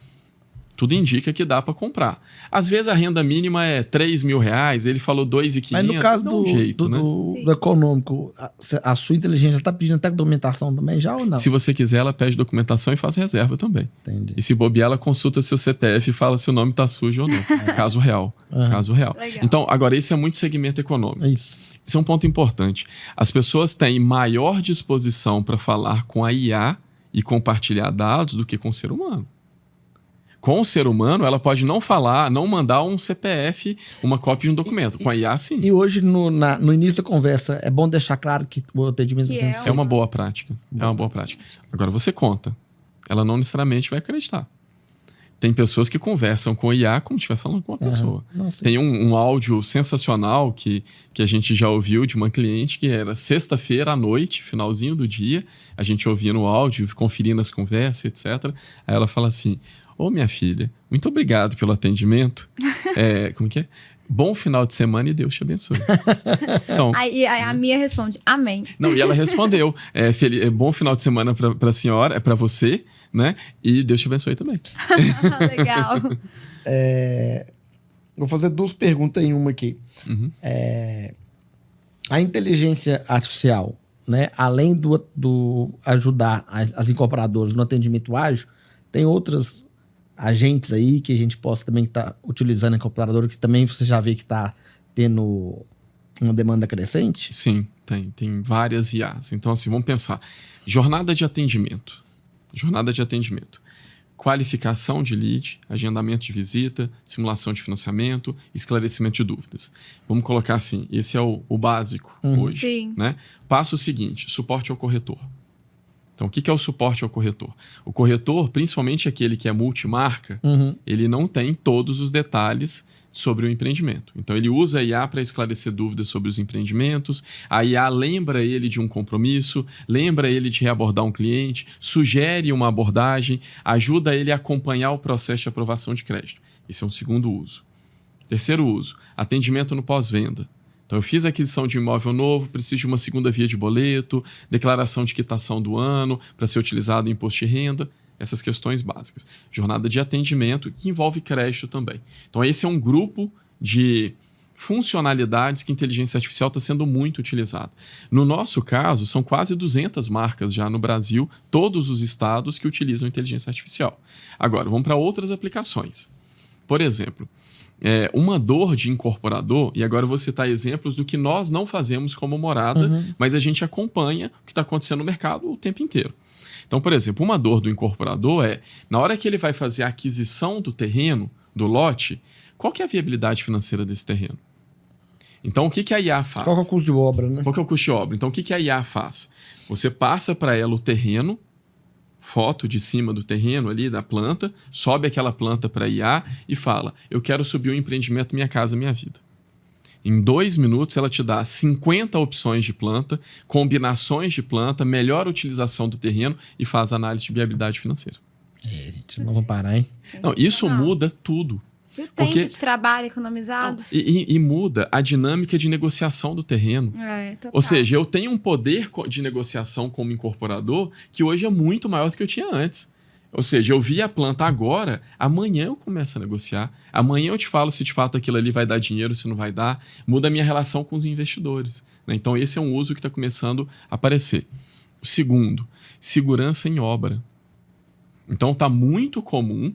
tudo indica que dá para comprar. Às vezes a renda mínima é R$3.000, ele falou 2.500. Mas no caso do econômico, a sua inteligência está pedindo até documentação também já ou não? Se você quiser, ela pede documentação e faz reserva também. Entendi. E se bobear, ela consulta seu CPF e fala se o nome está sujo ou não. Caso real. Caso real. Legal. Então, agora, isso é muito segmento econômico. É isso. Isso é um ponto importante. As pessoas têm maior disposição para falar com a IA e compartilhar dados do que com o ser humano. Com o ser humano, ela pode não falar, não mandar um CPF, uma cópia de um documento. Com a IA, sim. E hoje, no início da conversa, é bom deixar claro que o atendimento Que está sendo É uma boa prática. É uma boa prática. Agora, você conta. Ela não necessariamente vai acreditar. Tem pessoas que conversam com a IA como se estiver falando com uma pessoa. Nossa. Tem um áudio sensacional que a gente já ouviu de uma cliente que era sexta-feira à noite, finalzinho do dia. A gente ouvia no áudio, conferindo as conversas, etc. Aí ela fala assim... Ô, minha filha, muito obrigado pelo atendimento. Como que é? Bom final de semana e Deus te abençoe. Então, Aí a Mia responde, amém. Não, e ela respondeu, bom final de semana para a senhora, para você, né? E Deus te abençoe também. Legal. Vou fazer 2 perguntas em uma aqui. Uhum. A inteligência artificial, né, além do ajudar as incorporadoras no atendimento ágil, tem outras agentes aí que a gente possa também estar utilizando a incorporadora, que também você já vê que está tendo uma demanda crescente? Sim, tem várias IAs. Então, assim, vamos pensar. Jornada de atendimento. Qualificação de lead, agendamento de visita, simulação de financiamento, esclarecimento de dúvidas. Vamos colocar assim, esse é o básico hoje. Sim. Né? Passo seguinte, suporte ao corretor. Então, o que é o suporte ao corretor? O corretor, principalmente aquele que é multimarca, ele não tem todos os detalhes sobre o empreendimento. Então, ele usa a IA para esclarecer dúvidas sobre os empreendimentos, a IA lembra ele de um compromisso, lembra ele de reabordar um cliente, sugere uma abordagem, ajuda ele a acompanhar o processo de aprovação de crédito. Esse é um segundo uso. Terceiro uso, atendimento no pós-venda. Então, eu fiz a aquisição de um imóvel novo, preciso de uma segunda via de boleto, declaração de quitação do ano para ser utilizado em imposto de renda, essas questões básicas. Jornada de atendimento, que envolve crédito também. Então, esse é um grupo de funcionalidades que a inteligência artificial está sendo muito utilizada. No nosso caso, são quase 200 marcas já no Brasil, todos os estados que utilizam inteligência artificial. Agora, vamos para outras aplicações. Por exemplo... uma dor de incorporador, e agora eu vou citar exemplos do que nós não fazemos como morada, mas a gente acompanha o que está acontecendo no mercado o tempo inteiro. Então, por exemplo, uma dor do incorporador na hora que ele vai fazer a aquisição do terreno, do lote, qual que é a viabilidade financeira desse terreno? Então, o que a IA faz? Qual que é o custo de obra, né? Qual que é o custo de obra? Então, o que a IA faz? Você passa para ela o terreno, foto de cima do terreno ali, da planta, sobe aquela planta para IA e fala, eu quero subir o empreendimento Minha Casa Minha Vida. Em 2 minutos, ela te dá 50 opções de planta, combinações de planta, melhor utilização do terreno e faz análise de viabilidade financeira. Gente, não vamos parar, hein? Não, isso muda tudo. E o tempo de trabalho economizado? E muda a dinâmica de negociação do terreno. Total. Ou seja, eu tenho um poder de negociação como incorporador que hoje é muito maior do que eu tinha antes. Ou seja, eu vi a planta agora, amanhã eu começo a negociar. Amanhã eu te falo se de fato aquilo ali vai dar dinheiro, se não vai dar. Muda a minha relação com os investidores, né? Então esse é um uso que está começando a aparecer. O segundo, segurança em obra. Então está muito comum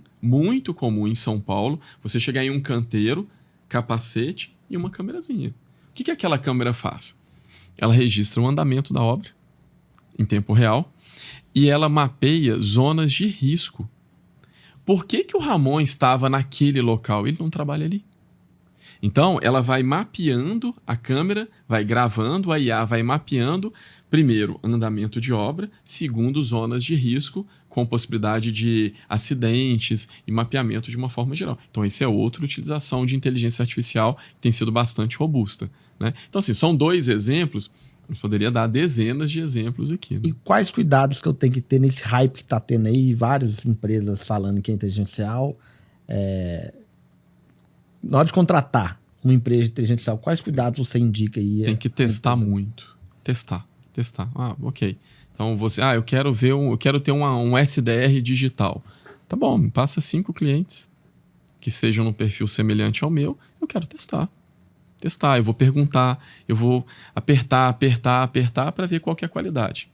em São Paulo, você chegar em um canteiro, capacete e uma câmerazinha. O que aquela câmera faz? Ela registra o andamento da obra em tempo real e ela mapeia zonas de risco. Por que o Ramon estava naquele local? Ele não trabalha ali. Então, ela vai mapeando a câmera, vai gravando, a IA vai mapeando, primeiro, andamento de obra, segundo, zonas de risco, com possibilidade de acidentes e mapeamento de uma forma geral. Então, essa é outra utilização de inteligência artificial que tem sido bastante robusta, né? Então, assim, são 2 exemplos. Eu poderia dar dezenas de exemplos aqui, né? E quais cuidados que eu tenho que ter nesse hype que está tendo aí, várias empresas falando que é inteligencial? Na hora de contratar uma empresa de inteligência artificial, quais cuidados você indica aí? Tem que testar muito. Testar. Ah, ok. Então eu quero ter um SDR digital. Tá bom, me passa 5 clientes que sejam num perfil semelhante ao meu, eu quero testar. Eu vou perguntar, eu vou apertar para ver qual que é a qualidade.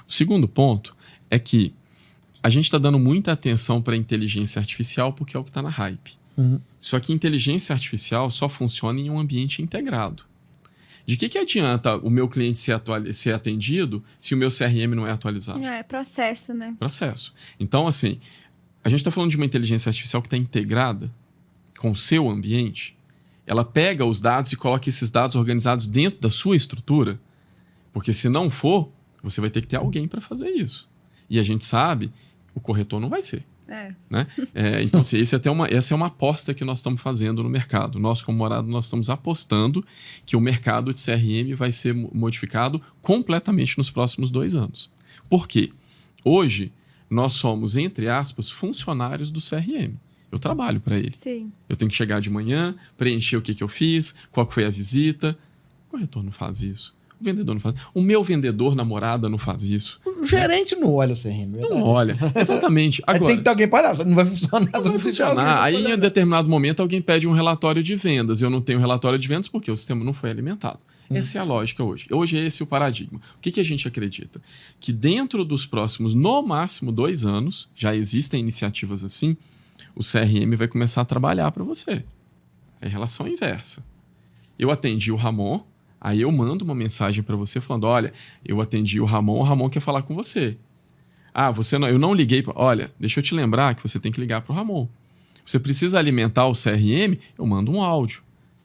O segundo ponto é que a gente está dando muita atenção para a inteligência artificial porque é o que está na hype. Só que inteligência artificial só funciona em um ambiente integrado. De que adianta o meu cliente ser atendido se o meu CRM não é atualizado? É processo, né? Processo. Então, assim, a gente está falando de uma inteligência artificial que está integrada com o seu ambiente. Ela pega os dados e coloca esses dados organizados dentro da sua estrutura, porque se não for, você vai ter que ter alguém para fazer isso. E a gente sabe, o corretor não vai ser. Né? Então, assim, essa é uma aposta que nós estamos fazendo no mercado. Nós, como Morada, nós estamos apostando que o mercado de CRM vai ser modificado completamente nos próximos 2 anos. Por quê? Hoje, nós somos, entre aspas, funcionários do CRM. Eu trabalho para ele. Sim. Eu tenho que chegar de manhã, preencher o que eu fiz, qual que foi a visita. O corretor não faz isso. O vendedor não faz. O meu vendedor na Morada não faz isso. O gerente não olha o CRM, verdade? Não olha. Exatamente. Agora, tem que ter alguém para não vai funcionar. Não vai funcionar. Aí, em um determinado momento, alguém pede um relatório de vendas. Eu não tenho relatório de vendas porque o sistema não foi alimentado. Essa é a lógica hoje. Hoje é esse o paradigma. O que a gente acredita? Que dentro dos próximos, no máximo, 2 anos, já existem iniciativas assim, o CRM vai começar a trabalhar para você. É relação inversa. Eu atendi o Ramon, aí eu mando uma mensagem para você falando, olha, eu atendi o Ramon quer falar com você. Ah, eu não liguei. Olha, deixa eu te lembrar que você tem que ligar para o Ramon. Você precisa alimentar o CRM, eu mando um áudio.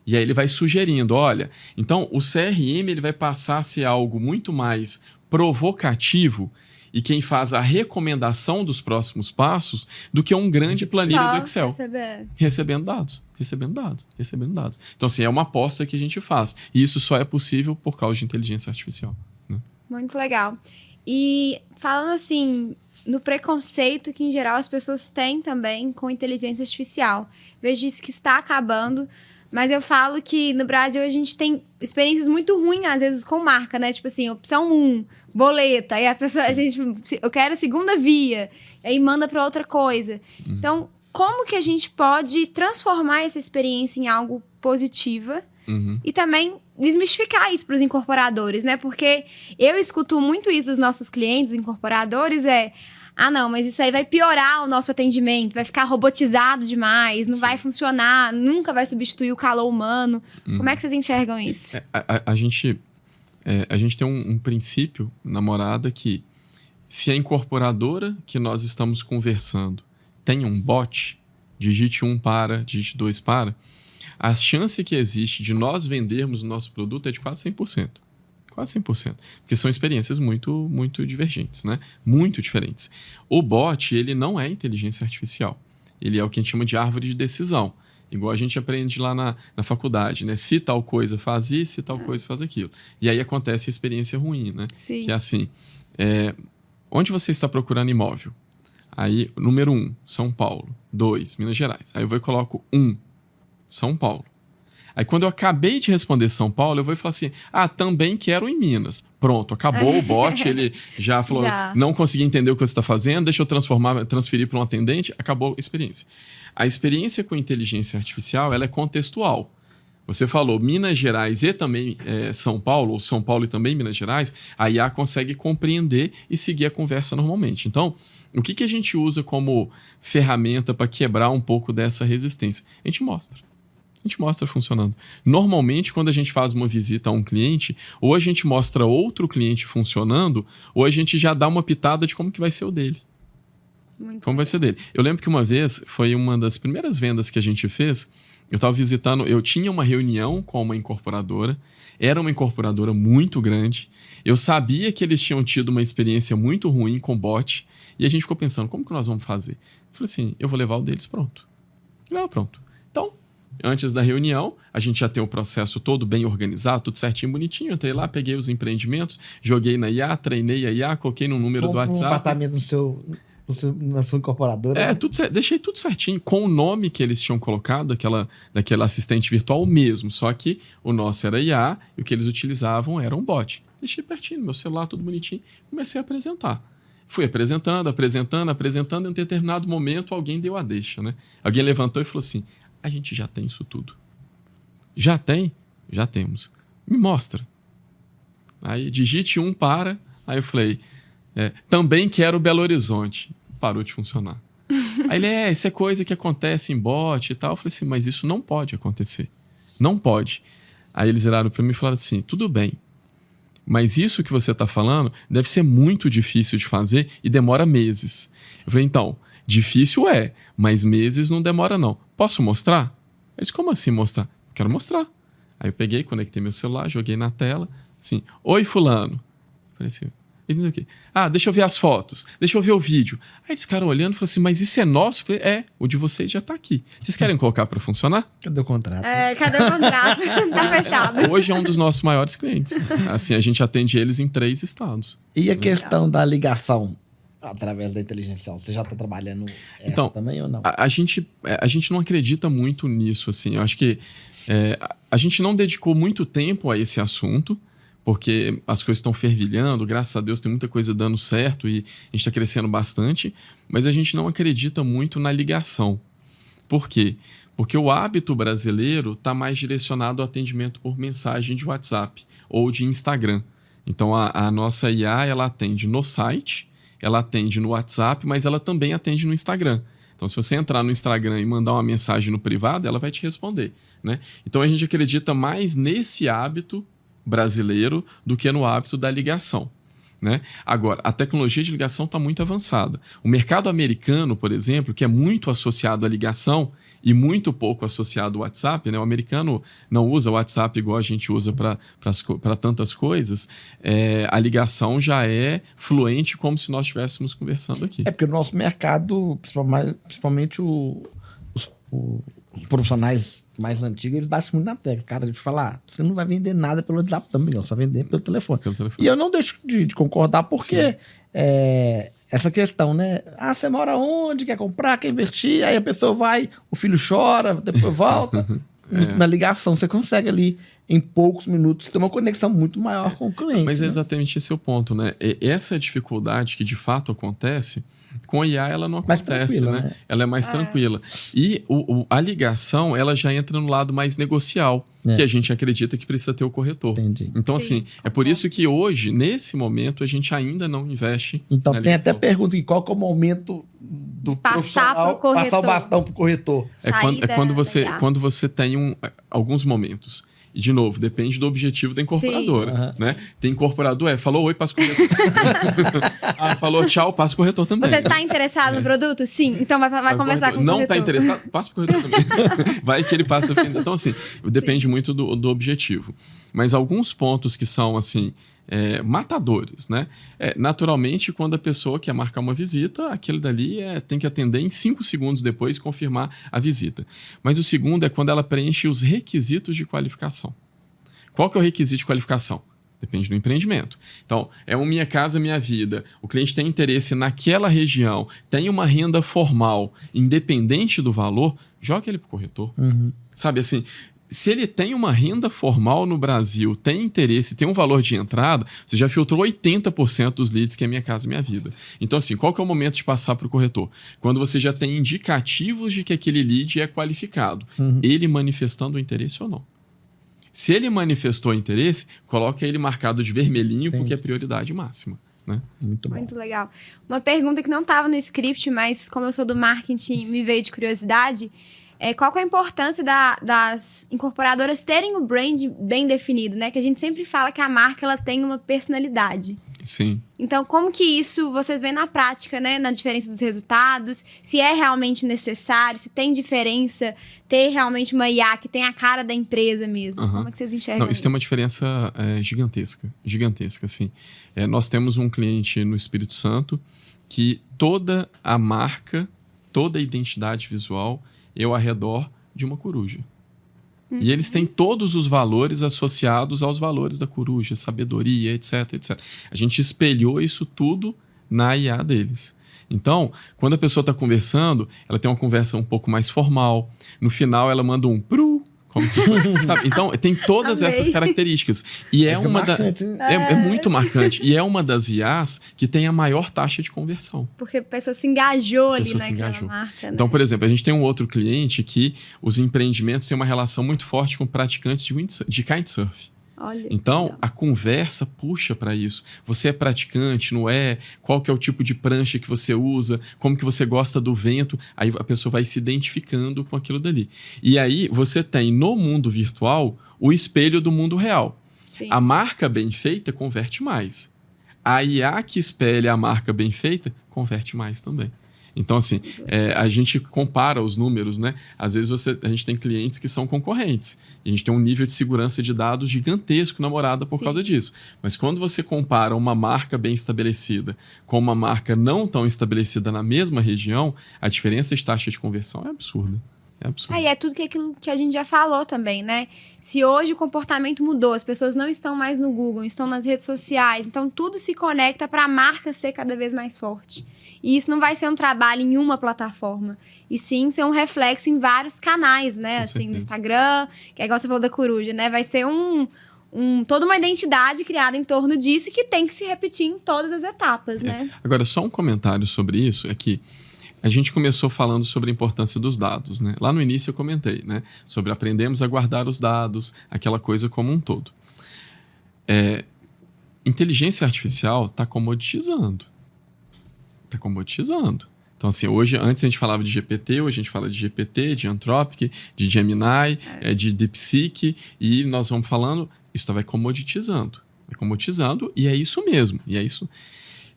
E aí ele vai sugerindo, olha, então o CRM ele vai passar a ser algo muito mais provocativo e quem faz a recomendação dos próximos passos do que um grande planilha do Excel. Recebendo dados. Então, assim, é uma aposta que a gente faz. E isso só é possível por causa de inteligência artificial. Né? Muito legal. E falando assim, no preconceito que, em geral, as pessoas têm também com inteligência artificial. Vejo isso que está acabando, mas eu falo que no Brasil a gente tem experiências muito ruins, às vezes, com marca, né? Tipo assim, opção 1, boleto. Aí a pessoa, eu quero a segunda via. Aí manda para outra coisa. Então, como que a gente pode transformar essa experiência em algo positiva e também desmistificar isso para os incorporadores, né? Porque eu escuto muito isso dos nossos clientes incorporadores, não, mas isso aí vai piorar o nosso atendimento, vai ficar robotizado demais, não vai funcionar, nunca vai substituir o calor humano. Como é que vocês enxergam isso? A gente tem um princípio na Morada que se a incorporadora que nós estamos conversando tem um bot, digite 1 para, digite 2 para, a chance que existe de nós vendermos o nosso produto é de quase 100%. Quase 100%. Porque são experiências muito, muito divergentes, né? Muito diferentes. O bot, ele não é inteligência artificial. Ele é o que a gente chama de árvore de decisão. Igual a gente aprende lá na faculdade, né? Se tal coisa faz isso, se tal coisa faz aquilo. E aí acontece a experiência ruim, né? Sim. Que é assim, onde você está procurando imóvel? Aí, número 1, São Paulo. 2, Minas Gerais. Aí eu vou e coloco 1, São Paulo. Aí quando eu acabei de responder São Paulo, eu vou e falo assim, também quero em Minas. Pronto, acabou o bot, ele já falou, não consegui entender o que você está fazendo, deixa eu transferir para um atendente, acabou a experiência. A experiência com inteligência artificial, ela é contextual. Você falou Minas Gerais e também São Paulo, ou São Paulo e também Minas Gerais, a IA consegue compreender e seguir a conversa normalmente. Então, o que a gente usa como ferramenta para quebrar um pouco dessa resistência? A gente mostra funcionando. Normalmente, quando a gente faz uma visita a um cliente, ou a gente mostra outro cliente funcionando, ou a gente já dá uma pitada de como que vai ser o dele. Como vai ser dele. Eu lembro que uma vez, foi uma das primeiras vendas que a gente fez, eu estava visitando, eu tinha uma reunião com uma incorporadora, era uma incorporadora muito grande, eu sabia que eles tinham tido uma experiência muito ruim com bot, e a gente ficou pensando, como que nós vamos fazer? Eu falei assim, eu vou levar o deles pronto. Pronto. Então, antes da reunião, a gente já tem o processo todo bem organizado, tudo certinho, bonitinho. Entrei lá, peguei os empreendimentos, joguei na IA, treinei a IA, coloquei no número do WhatsApp. Um apartamento na sua incorporadora. Deixei tudo certinho, com o nome que eles tinham colocado, daquela assistente virtual mesmo. Só que o nosso era IA e o que eles utilizavam era um bot. Deixei pertinho, meu celular, tudo bonitinho. Comecei a apresentar. Fui apresentando. Em um determinado momento, alguém deu a deixa, né? Alguém levantou e falou assim, a gente já tem isso tudo. Já tem? Já temos. Me mostra. Aí digite 1 para. Aí eu falei, também quero Belo Horizonte. Parou de funcionar. Aí ele, isso é coisa que acontece em bot e tal. Eu falei assim, mas isso não pode acontecer. Não pode. Aí eles viraram para mim e falaram assim, tudo bem, mas isso que você está falando deve ser muito difícil de fazer e demora meses. Eu falei, então, difícil mas meses não demora não. Posso mostrar? Ele disse, como assim mostrar? Eu quero mostrar. Aí eu peguei, conectei meu celular, joguei na tela, assim, oi fulano. Eu falei assim, ele disse o quê? Deixa eu ver as fotos, deixa eu ver o vídeo. Aí esse cara olhando, falou assim, mas isso é nosso? Eu falei, o de vocês já está aqui. Vocês querem colocar para funcionar? Cadê o contrato? Cadê o contrato? Tá fechado. Hoje é um dos nossos maiores clientes. Assim, a gente atende eles em 3 estados. E a questão da ligação através da inteligência artificial? Você já está trabalhando então, também ou não? A gente não acredita muito nisso. Assim. Eu acho que a gente não dedicou muito tempo a esse assunto, porque as coisas estão fervilhando, graças a Deus tem muita coisa dando certo e a gente está crescendo bastante, mas a gente não acredita muito na ligação. Por quê? Porque o hábito brasileiro está mais direcionado ao atendimento por mensagem de WhatsApp ou de Instagram. Então a nossa IA ela atende no site, ela atende no WhatsApp, mas ela também atende no Instagram. Então se você entrar no Instagram e mandar uma mensagem no privado, ela vai te responder, né? Então a gente acredita mais nesse hábito brasileiro do que no hábito da ligação, né? Agora, a tecnologia de ligação está muito avançada. O mercado americano, por exemplo, que é muito associado à ligação e muito pouco associado ao WhatsApp, né? O americano não usa o WhatsApp igual a gente usa para tantas coisas. A ligação já é fluente como se nós estivéssemos conversando aqui. Porque o nosso mercado, principalmente os profissionais mais antigos, eles batem muito na tecla. Cara, de falar, você não vai vender nada pelo WhatsApp também, você vai vender pelo telefone. E eu não deixo de concordar, porque essa questão, né? Você mora onde? Quer comprar? Quer investir? Aí a pessoa vai, o filho chora, depois volta. Na ligação, você consegue ali, em poucos minutos, ter uma conexão muito maior com o cliente. Mas é exatamente esse o ponto, né? Essa dificuldade que de fato acontece, com a IA ela não acontece, né? Ela é mais tranquila. E a ligação, ela já entra no lado mais negocial, que a gente acredita que precisa ter o corretor. Entendi. Então, assim, é por isso que hoje, nesse momento, a gente ainda não investe então, na tem ligação. até pergunta, qual que é o momento do profissional passar o bastão para o corretor? Quando você tem alguns momentos. E, de novo, depende do objetivo da incorporadora, né? Tem incorporador, falou oi, passa o corretor. Falou tchau, passa o corretor também. Você está interessado no produto? Sim. Então vai conversar com o corretor. Não está interessado? Passa o corretor também. Vai que ele passa. Então, assim, depende muito do objetivo. Mas alguns pontos que são, assim, matadores, né? Naturalmente, quando a pessoa quer marcar uma visita, aquele dali tem que atender em 5 segundos depois e confirmar a visita. Mas o segundo é quando ela preenche os requisitos de qualificação. Qual que é o requisito de qualificação? Depende do empreendimento. Então, Minha Casa Minha Vida. O cliente tem interesse naquela região, tem uma renda formal, independente do valor, joga ele para o corretor. Sabe assim, se ele tem uma renda formal no Brasil, tem interesse, tem um valor de entrada, você já filtrou 80% dos leads que é Minha Casa Minha Vida. Então, assim, qual que é o momento de passar para o corretor? Quando você já tem indicativos de que aquele lead é qualificado. Ele manifestando o interesse ou não. Se ele manifestou interesse, coloque ele marcado de vermelhinho, porque é prioridade máxima. Né? Muito bom. Muito legal. Uma pergunta que não estava no script, mas como eu sou do marketing, me veio de curiosidade. Qual que é a importância das incorporadoras terem o brand bem definido, né? Que a gente sempre fala que a marca ela tem uma personalidade. Sim. Então, como que isso vocês veem na prática, né? Na diferença dos resultados, se é realmente necessário, se tem diferença ter realmente uma IA que tem a cara da empresa mesmo. Como é que vocês enxergam isso? Isso tem uma diferença gigantesca, assim. Nós temos um cliente no Espírito Santo que toda a marca, toda a identidade visual é ao redor de uma coruja. E eles têm todos os valores associados aos valores da coruja, sabedoria, etc, etc. A gente espelhou isso tudo na IA deles. Então, quando a pessoa está conversando, ela tem uma conversa um pouco mais formal. No final, ela manda um pru, como se fosse, sabe? Então, tem todas essas características. E é muito marcante. E é uma das IAs que tem a maior taxa de conversão. Porque a pessoa se engajou ali naquela marca. Né? Então, por exemplo, a gente tem um outro cliente que os empreendimentos têm uma relação muito forte com praticantes de kitesurf. Olha, então, a conversa puxa para isso. Você é praticante, não é? Qual que é o tipo de prancha que você usa? Como que você gosta do vento? Aí a pessoa vai se identificando com aquilo dali. E aí você tem no mundo virtual o espelho do mundo real. Sim. A marca bem feita converte mais. A IA que espelha a marca bem feita converte mais também. Então, assim, a gente compara os números, né? Às vezes a gente tem clientes que são concorrentes. E a gente tem um nível de segurança de dados gigantesco na morada por causa disso. Mas quando você compara uma marca bem estabelecida com uma marca não tão estabelecida na mesma região, a diferença de taxa de conversão é absurda. E é tudo aquilo que a gente já falou também, né? Se hoje o comportamento mudou, as pessoas não estão mais no Google, estão nas redes sociais, então tudo se conecta para a marca ser cada vez mais forte. E isso não vai ser um trabalho em uma plataforma, e sim ser um reflexo em vários canais, né? Assim, no Instagram, que é igual você falou da coruja, né? Vai ser toda uma identidade criada em torno disso que tem que se repetir em todas as etapas, né? Agora, só um comentário sobre isso é que a gente começou falando sobre a importância dos dados, né? Lá no início eu comentei, né? Sobre aprendemos a guardar os dados, aquela coisa como um todo. Inteligência artificial está comoditizando. Então, assim, antes a gente falava de GPT, hoje a gente fala de GPT, de Anthropic, de Gemini, de DeepSeek, e nós vamos falando, isso vai comoditizando. Vai comoditizando, e é isso mesmo. E é isso.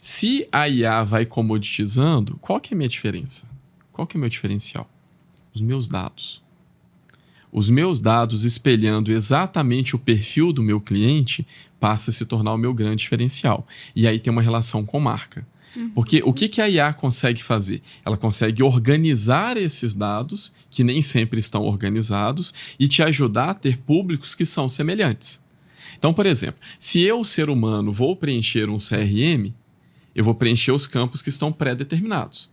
Se a IA vai comoditizando, qual que é a minha diferença? Qual que é o meu diferencial? Os meus dados. Os meus dados espelhando exatamente o perfil do meu cliente passa a se tornar o meu grande diferencial. E aí tem uma relação com marca. Porque o que a IA consegue fazer? Ela consegue organizar esses dados, que nem sempre estão organizados, e te ajudar a ter públicos que são semelhantes. Então, por exemplo, se eu, ser humano, vou preencher um CRM, eu vou preencher os campos que estão pré-determinados.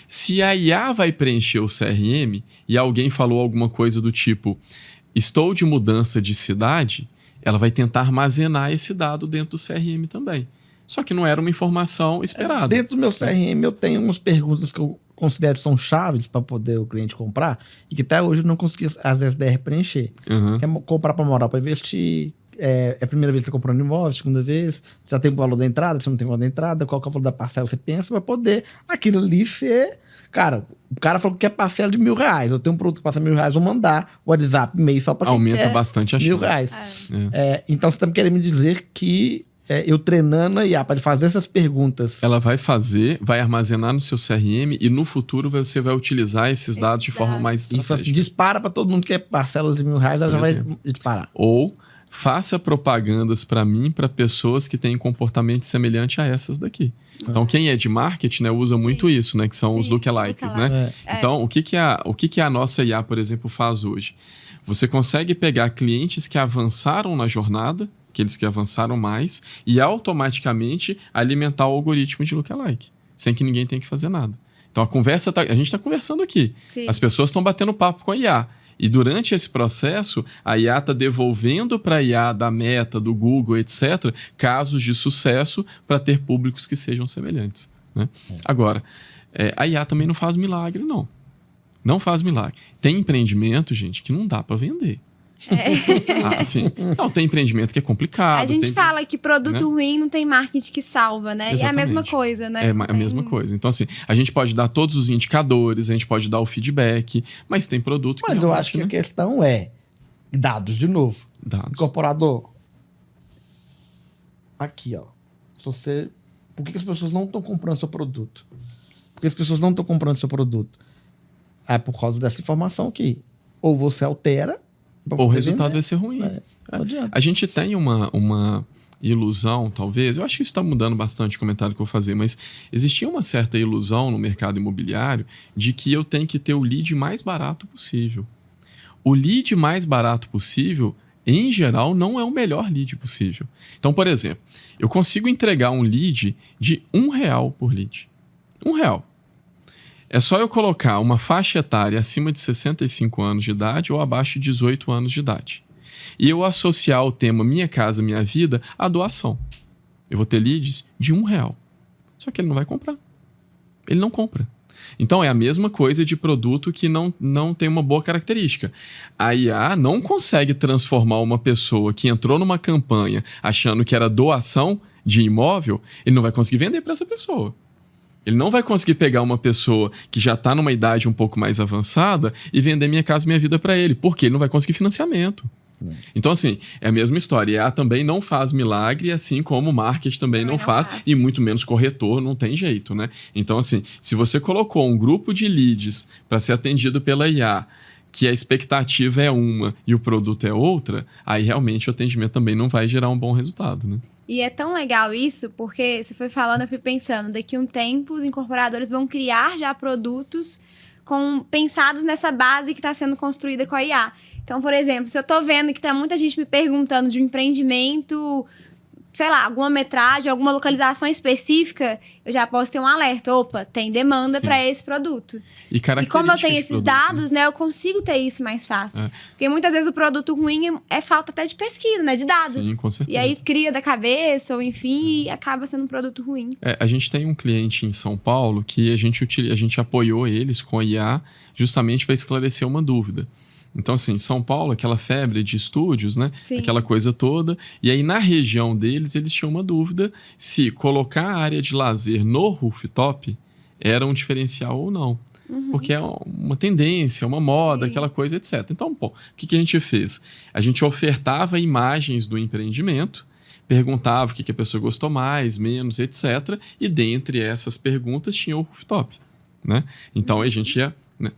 Se a IA vai preencher o CRM e alguém falou alguma coisa do tipo estou de mudança de cidade, ela vai tentar armazenar esse dado dentro do CRM também. Só que não era uma informação esperada. Dentro do meu CRM eu tenho umas perguntas que eu considero que são chaves para poder o cliente comprar e que até hoje eu não consegui as SDR preencher. Quer comprar para morar, para investir, é a primeira vez que você tá comprando imóvel, segunda vez, já tem o valor da entrada, se não tem o valor da entrada, qual que é o valor da parcela que você pensa, para poder aquilo ali ser... Cara, o cara falou que quer parcela de R$1.000. Eu tenho um produto que passa R$1.000, vou mandar o WhatsApp, e-mail só para quem aumenta bastante a chance. R$1.000. Então você tá querendo me dizer que eu treinando a IA para ele fazer essas perguntas. Ela vai fazer, vai armazenar no seu CRM e no futuro você vai utilizar esses dados de forma mais estratégica. E dispara para todo mundo que quer parcelas de R$1.000, ela já vai disparar. Ou faça propagandas para mim, para pessoas que têm comportamento semelhante a essas daqui. Então, quem é de marketing, né, usa muito isso, né, que são os lookalikes, né? Então, o que a nossa IA, por exemplo, faz hoje? Você consegue pegar clientes que avançaram na jornada, aqueles que avançaram mais, e automaticamente alimentar o algoritmo de lookalike, sem que ninguém tenha que fazer nada. Então, a gente está conversando aqui. Sim. As pessoas estão batendo papo com a IA. E durante esse processo, a IA está devolvendo para a IA da Meta, do Google, etc., casos de sucesso para ter públicos que sejam semelhantes, né? Agora, a IA também não faz milagre, não. Não faz milagre. Tem empreendimento, gente, que não dá para vender. Assim, não, tem empreendimento que é complicado. A gente fala que produto ruim não tem marketing que salva, né? Exatamente. E é a mesma coisa, né? É a mesma coisa. Então, assim, a gente pode dar todos os indicadores, a gente pode dar o feedback, mas tem produto que Mas eu acho que a questão é dados, de novo. Dados. Incorporador. Aqui, ó. Por que as pessoas não estão comprando seu produto? Por que as pessoas não estão comprando seu produto? É por causa dessa informação aqui. Ou você altera, ou o resultado vai ser ruim. Não adianta. A gente tem uma ilusão, talvez, eu acho que isso está mudando bastante o comentário que eu vou fazer, mas existia uma certa ilusão no mercado imobiliário de que eu tenho que ter o lead mais barato possível. O lead mais barato possível, em geral, não é o melhor lead possível. Então, por exemplo, eu consigo entregar um lead de R$1 por lead. R$1. É só eu colocar uma faixa etária acima de 65 anos de idade ou abaixo de 18 anos de idade. E eu associar o tema Minha Casa Minha Vida à doação. Eu vou ter leads de R$1. Só que ele não vai comprar. Ele não compra. Então é a mesma coisa de produto que não tem uma boa característica. A IA não consegue transformar uma pessoa que entrou numa campanha achando que era doação de imóvel, ele não vai conseguir vender para essa pessoa. Ele não vai conseguir pegar uma pessoa que já está numa idade um pouco mais avançada e vender Minha Casa Minha Vida para ele, porque ele não vai conseguir financiamento. Então, assim, é a mesma história. A IA também não faz milagre, assim como o marketing também não faz, e muito menos corretor, não tem jeito, né? Então, assim, se você colocou um grupo de leads para ser atendido pela IA, que a expectativa é uma e o produto é outra, aí realmente o atendimento também não vai gerar um bom resultado, né? E é tão legal isso, porque você foi falando, eu fui pensando, daqui a um tempo os incorporadores vão criar já produtos pensados nessa base que está sendo construída com a IA. Então, por exemplo, se eu tô vendo que tem muita gente me perguntando de um empreendimento, sei lá, alguma metragem, alguma localização específica, eu já posso ter um alerta. Opa, tem demanda para esse produto. E como eu tenho esses dados, né, eu consigo ter isso mais fácil. Porque muitas vezes o produto ruim é falta até de pesquisa, né, de dados. Sim, com certeza. E aí cria da cabeça, ou enfim, e acaba sendo um produto ruim. A gente tem um cliente em São Paulo que a gente apoiou eles com a IA justamente para esclarecer uma dúvida. Então, assim, São Paulo, aquela febre de estúdios, né? Sim. Aquela coisa toda. E aí, na região deles, eles tinham uma dúvida se colocar a área de lazer no rooftop era um diferencial ou não. Porque é uma tendência, uma moda, aquela coisa, etc. Então, o que a gente fez? A gente ofertava imagens do empreendimento, perguntava o que a pessoa gostou mais, menos, etc. E dentre essas perguntas tinha o rooftop, né? Então, a gente ia... né?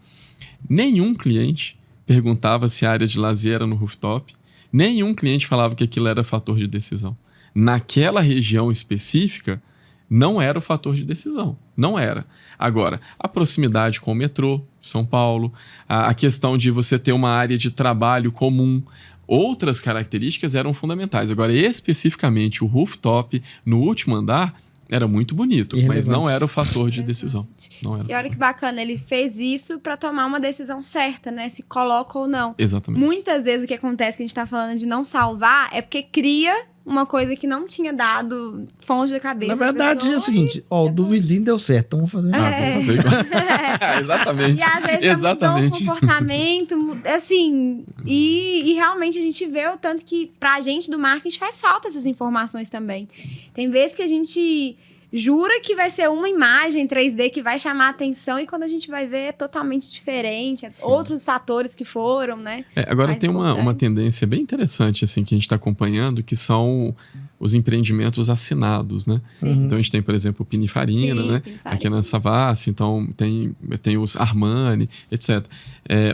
Nenhum cliente perguntava se a área de lazer era no rooftop. Nenhum cliente falava que aquilo era fator de decisão. Naquela região específica, não era o fator de decisão. Não era. Agora, a proximidade com o metrô, São Paulo, a questão de você ter uma área de trabalho comum, outras características eram fundamentais. Agora, especificamente, o rooftop no último andar era muito bonito, mas não era o fator de decisão. Não era. E olha que bacana, ele fez isso para tomar uma decisão certa, né? Se coloca ou não. Exatamente. Muitas vezes o que acontece, que a gente tá falando de não salvar, é porque cria uma coisa que não tinha dado fonte da cabeça. Na verdade, é o seguinte, o do vizinho deu certo, então vamos fazer vamos fazer igual. Exatamente. E às vezes mudou o comportamento, assim, e realmente a gente vê o tanto que pra gente do marketing faz falta essas informações também. Tem vezes que a gente jura que vai ser uma imagem 3D que vai chamar a atenção e quando a gente vai ver é totalmente diferente, outros fatores que foram, né? Agora tem uma tendência bem interessante assim que a gente está acompanhando, que são os empreendimentos assinados, né? Então a gente tem, por exemplo, o Pininfarina, né? Aqui na Savassi, então tem os Armani, etc.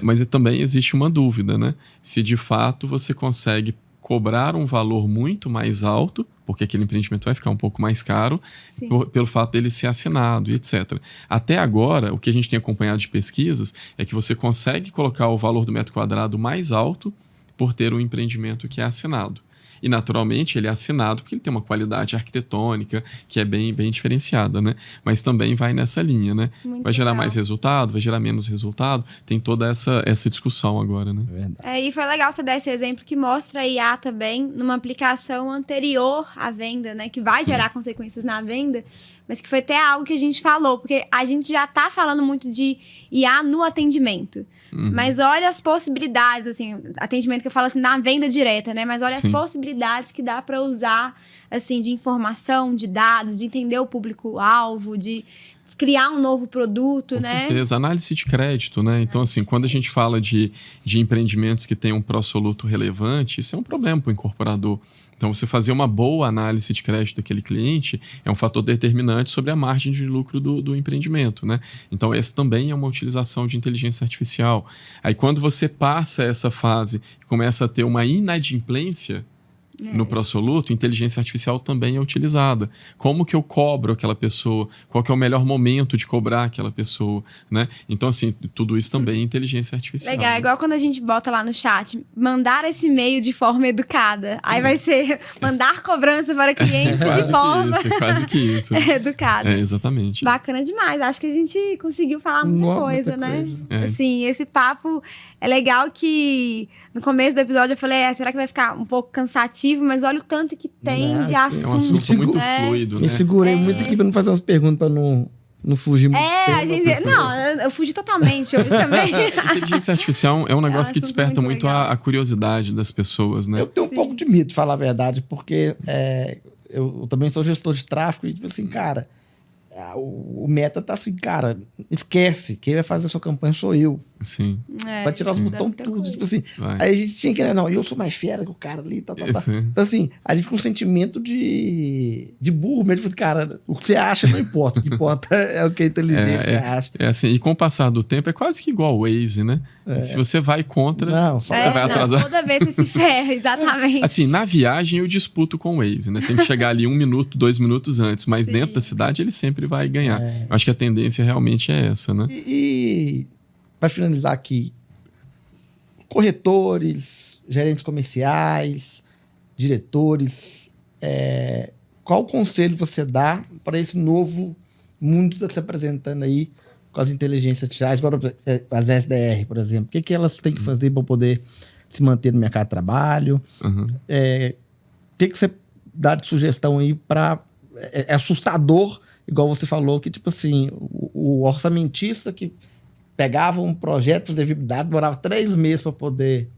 Mas também existe uma dúvida, né? Se de fato você consegue cobrar um valor muito mais alto, porque aquele empreendimento vai ficar um pouco mais caro, pelo fato dele ser assinado e etc. Até agora, o que a gente tem acompanhado de pesquisas é que você consegue colocar o valor do metro quadrado mais alto por ter um empreendimento que é assinado. E, naturalmente, ele é assinado porque ele tem uma qualidade arquitetônica que é bem, bem diferenciada, né? Mas também vai nessa linha, né? Muito vai gerar legal. mais resultado, vai gerar menos resultado. Tem toda essa discussão agora, né? E foi legal você dar esse exemplo que mostra a IA também numa aplicação anterior à venda, né? Que vai gerar consequências na venda, mas que foi até algo que a gente falou, porque a gente já tá falando muito de IA no atendimento. Mas olha as possibilidades, assim, atendimento que eu falo assim, na venda direta, né? Mas olha as possibilidades que dá para usar, assim, de informação, de dados, de entender o público-alvo, de criar um novo produto, Com né? Com certeza. Análise de crédito, né? Então, assim, quando a gente fala de empreendimentos que têm um pró-soluto relevante, isso é um problema para o incorporador. Então, você fazer uma boa análise de crédito daquele cliente é um fator determinante sobre a margem de lucro do empreendimento, né? Então, essa também é uma utilização de inteligência artificial. Aí, quando você passa essa fase e começa a ter uma inadimplência no pró-soluto, inteligência artificial também é utilizada. Como que eu cobro aquela pessoa? Qual que é o melhor momento de cobrar aquela pessoa, né? Então, assim, tudo isso também é inteligência artificial. Legal, né? igual quando a gente bota lá no chat, mandar esse e-mail de forma educada. Aí vai ser mandar cobrança para cliente de forma quase que isso. educada. Exatamente. Bacana demais. Acho que a gente conseguiu falar muita coisa, né? É. Assim, esse papo é legal que no começo do episódio eu falei, será que vai ficar um pouco cansativo? Mas olha o tanto que tem de assunto. É um assunto muito né? fluido, né? Me segurei muito aqui pra não fazer umas perguntas, pra não fugir muito. A gente... Não, eu fugi totalmente hoje também. Inteligência artificial é um negócio que desperta muito a curiosidade das pessoas, né? Eu tenho um pouco de medo de falar a verdade, porque eu também sou gestor de tráfego e, tipo assim, cara, o meta tá assim, cara, esquece, quem vai fazer a sua campanha sou eu. Sim. Vai tirar os botões tudo, tipo assim. Vai. Aí a gente tinha que, não, eu sou mais fera que o cara ali, tá. Então, assim, a gente fica com um sentimento de burro mesmo, tipo, cara, o que você acha não importa, o que importa é o que a inteligência acha. É assim, e com o passar do tempo é quase que igual o Waze, né? Se você vai contra, você vai atrasar. Toda vez você se ferra, exatamente. Assim, na viagem eu disputo com o Waze, né? Tem que chegar ali 1 minuto, 2 minutos antes, mas dentro da cidade ele sempre vai ganhar. Eu acho que a tendência realmente é essa, né? E para finalizar aqui, corretores, gerentes comerciais, diretores, qual conselho você dá para esse novo mundo que está se apresentando aí com as inteligências artificiais, agora as SDR, por exemplo? O que elas têm que fazer para poder se manter no mercado de trabalho? O que você dá de sugestão aí para... É assustador, igual você falou, que tipo assim, o orçamentista que pegava um projeto de viabilidade, demorava 3 meses para poder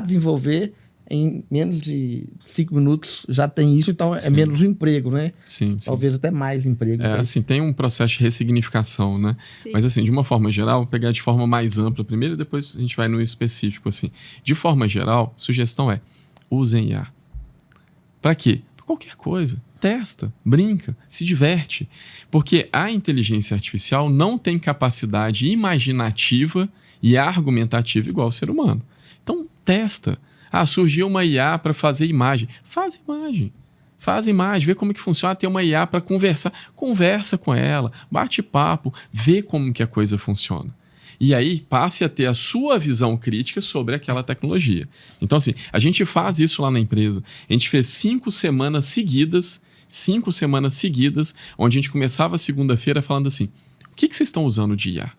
desenvolver, em menos de 5 minutos já tem isso, então é menos um emprego, né? Sim. Talvez até mais empregos. Assim, tem um processo de ressignificação, né? Sim. Mas assim, de uma forma geral, vou pegar de forma mais ampla primeiro e depois a gente vai no específico, assim. De forma geral, sugestão é, usem IA. Para quê? Para qualquer coisa. Testa, brinca, se diverte. Porque a inteligência artificial não tem capacidade imaginativa e argumentativa igual ao ser humano. Então, testa. Surgiu uma IA para fazer imagem. Faz imagem, vê como que funciona. Tem uma IA para conversar. Conversa com ela, bate papo, vê como que a coisa funciona. E aí, passe a ter a sua visão crítica sobre aquela tecnologia. Então, assim, a gente faz isso lá na empresa. A gente fez 5 semanas seguidas, onde a gente começava a segunda-feira falando assim, o que vocês estão usando de IA?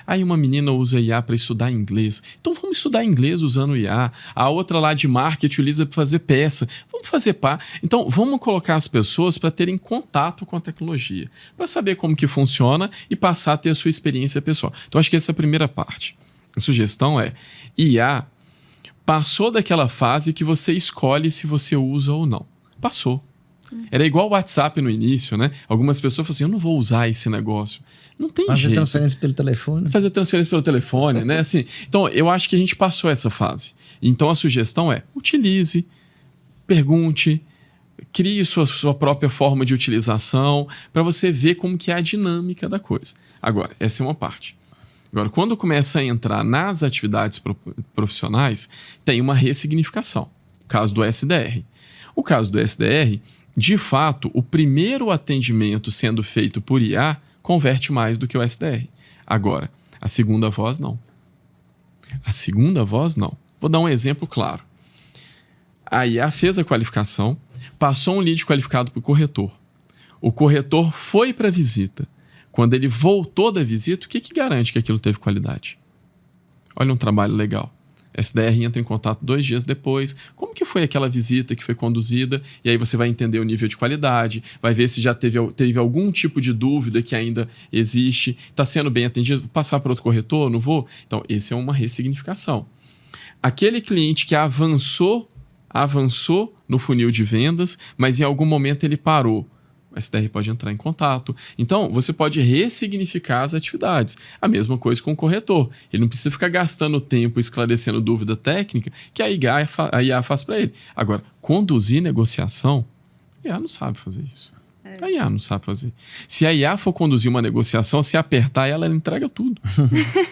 Aí uma menina usa IA para estudar inglês. Então vamos estudar inglês usando IA. A outra lá de marketing utiliza para fazer peça. Vamos fazer Então vamos colocar as pessoas para terem contato com a tecnologia. Para saber como que funciona e passar a ter a sua experiência pessoal. Então acho que essa é a primeira parte. A sugestão é, IA passou daquela fase que você escolhe se você usa ou não. Passou. Era igual o WhatsApp no início, né? Algumas pessoas falam assim, eu não vou usar esse negócio. Não tem jeito. Fazer transferência pelo telefone. Fazer transferência pelo telefone, né? Assim, então, eu acho que a gente passou essa fase. Então, a sugestão é, utilize, pergunte, crie sua própria forma de utilização para você ver como que é a dinâmica da coisa. Agora, essa é uma parte. Agora, quando começa a entrar nas atividades profissionais, tem uma ressignificação. caso do SDR. O caso do SDR, de fato, o primeiro atendimento sendo feito por IA converte mais do que o SDR. Agora, a segunda voz, não. A segunda voz, não. Vou dar um exemplo claro. A IA fez a qualificação, passou um lead qualificado para o corretor. O corretor foi para a visita. Quando ele voltou da visita, o que garante que aquilo teve qualidade? Olha um trabalho legal. SDR entra em contato 2 dias depois. Como que foi aquela visita que foi conduzida? E aí você vai entender o nível de qualidade, vai ver se já teve algum tipo de dúvida que ainda existe, está sendo bem atendido, vou passar para outro corretor, não vou? Então, esse é uma ressignificação. Aquele cliente que avançou no funil de vendas, mas em algum momento ele parou. O SDR pode entrar em contato. Então, você pode ressignificar as atividades. A mesma coisa com o corretor. Ele não precisa ficar gastando tempo esclarecendo dúvida técnica que a IA faz para ele. Agora, conduzir negociação, a IA não sabe fazer isso. A IA não sabe fazer. Se a IA for conduzir uma negociação, se apertar ela entrega tudo.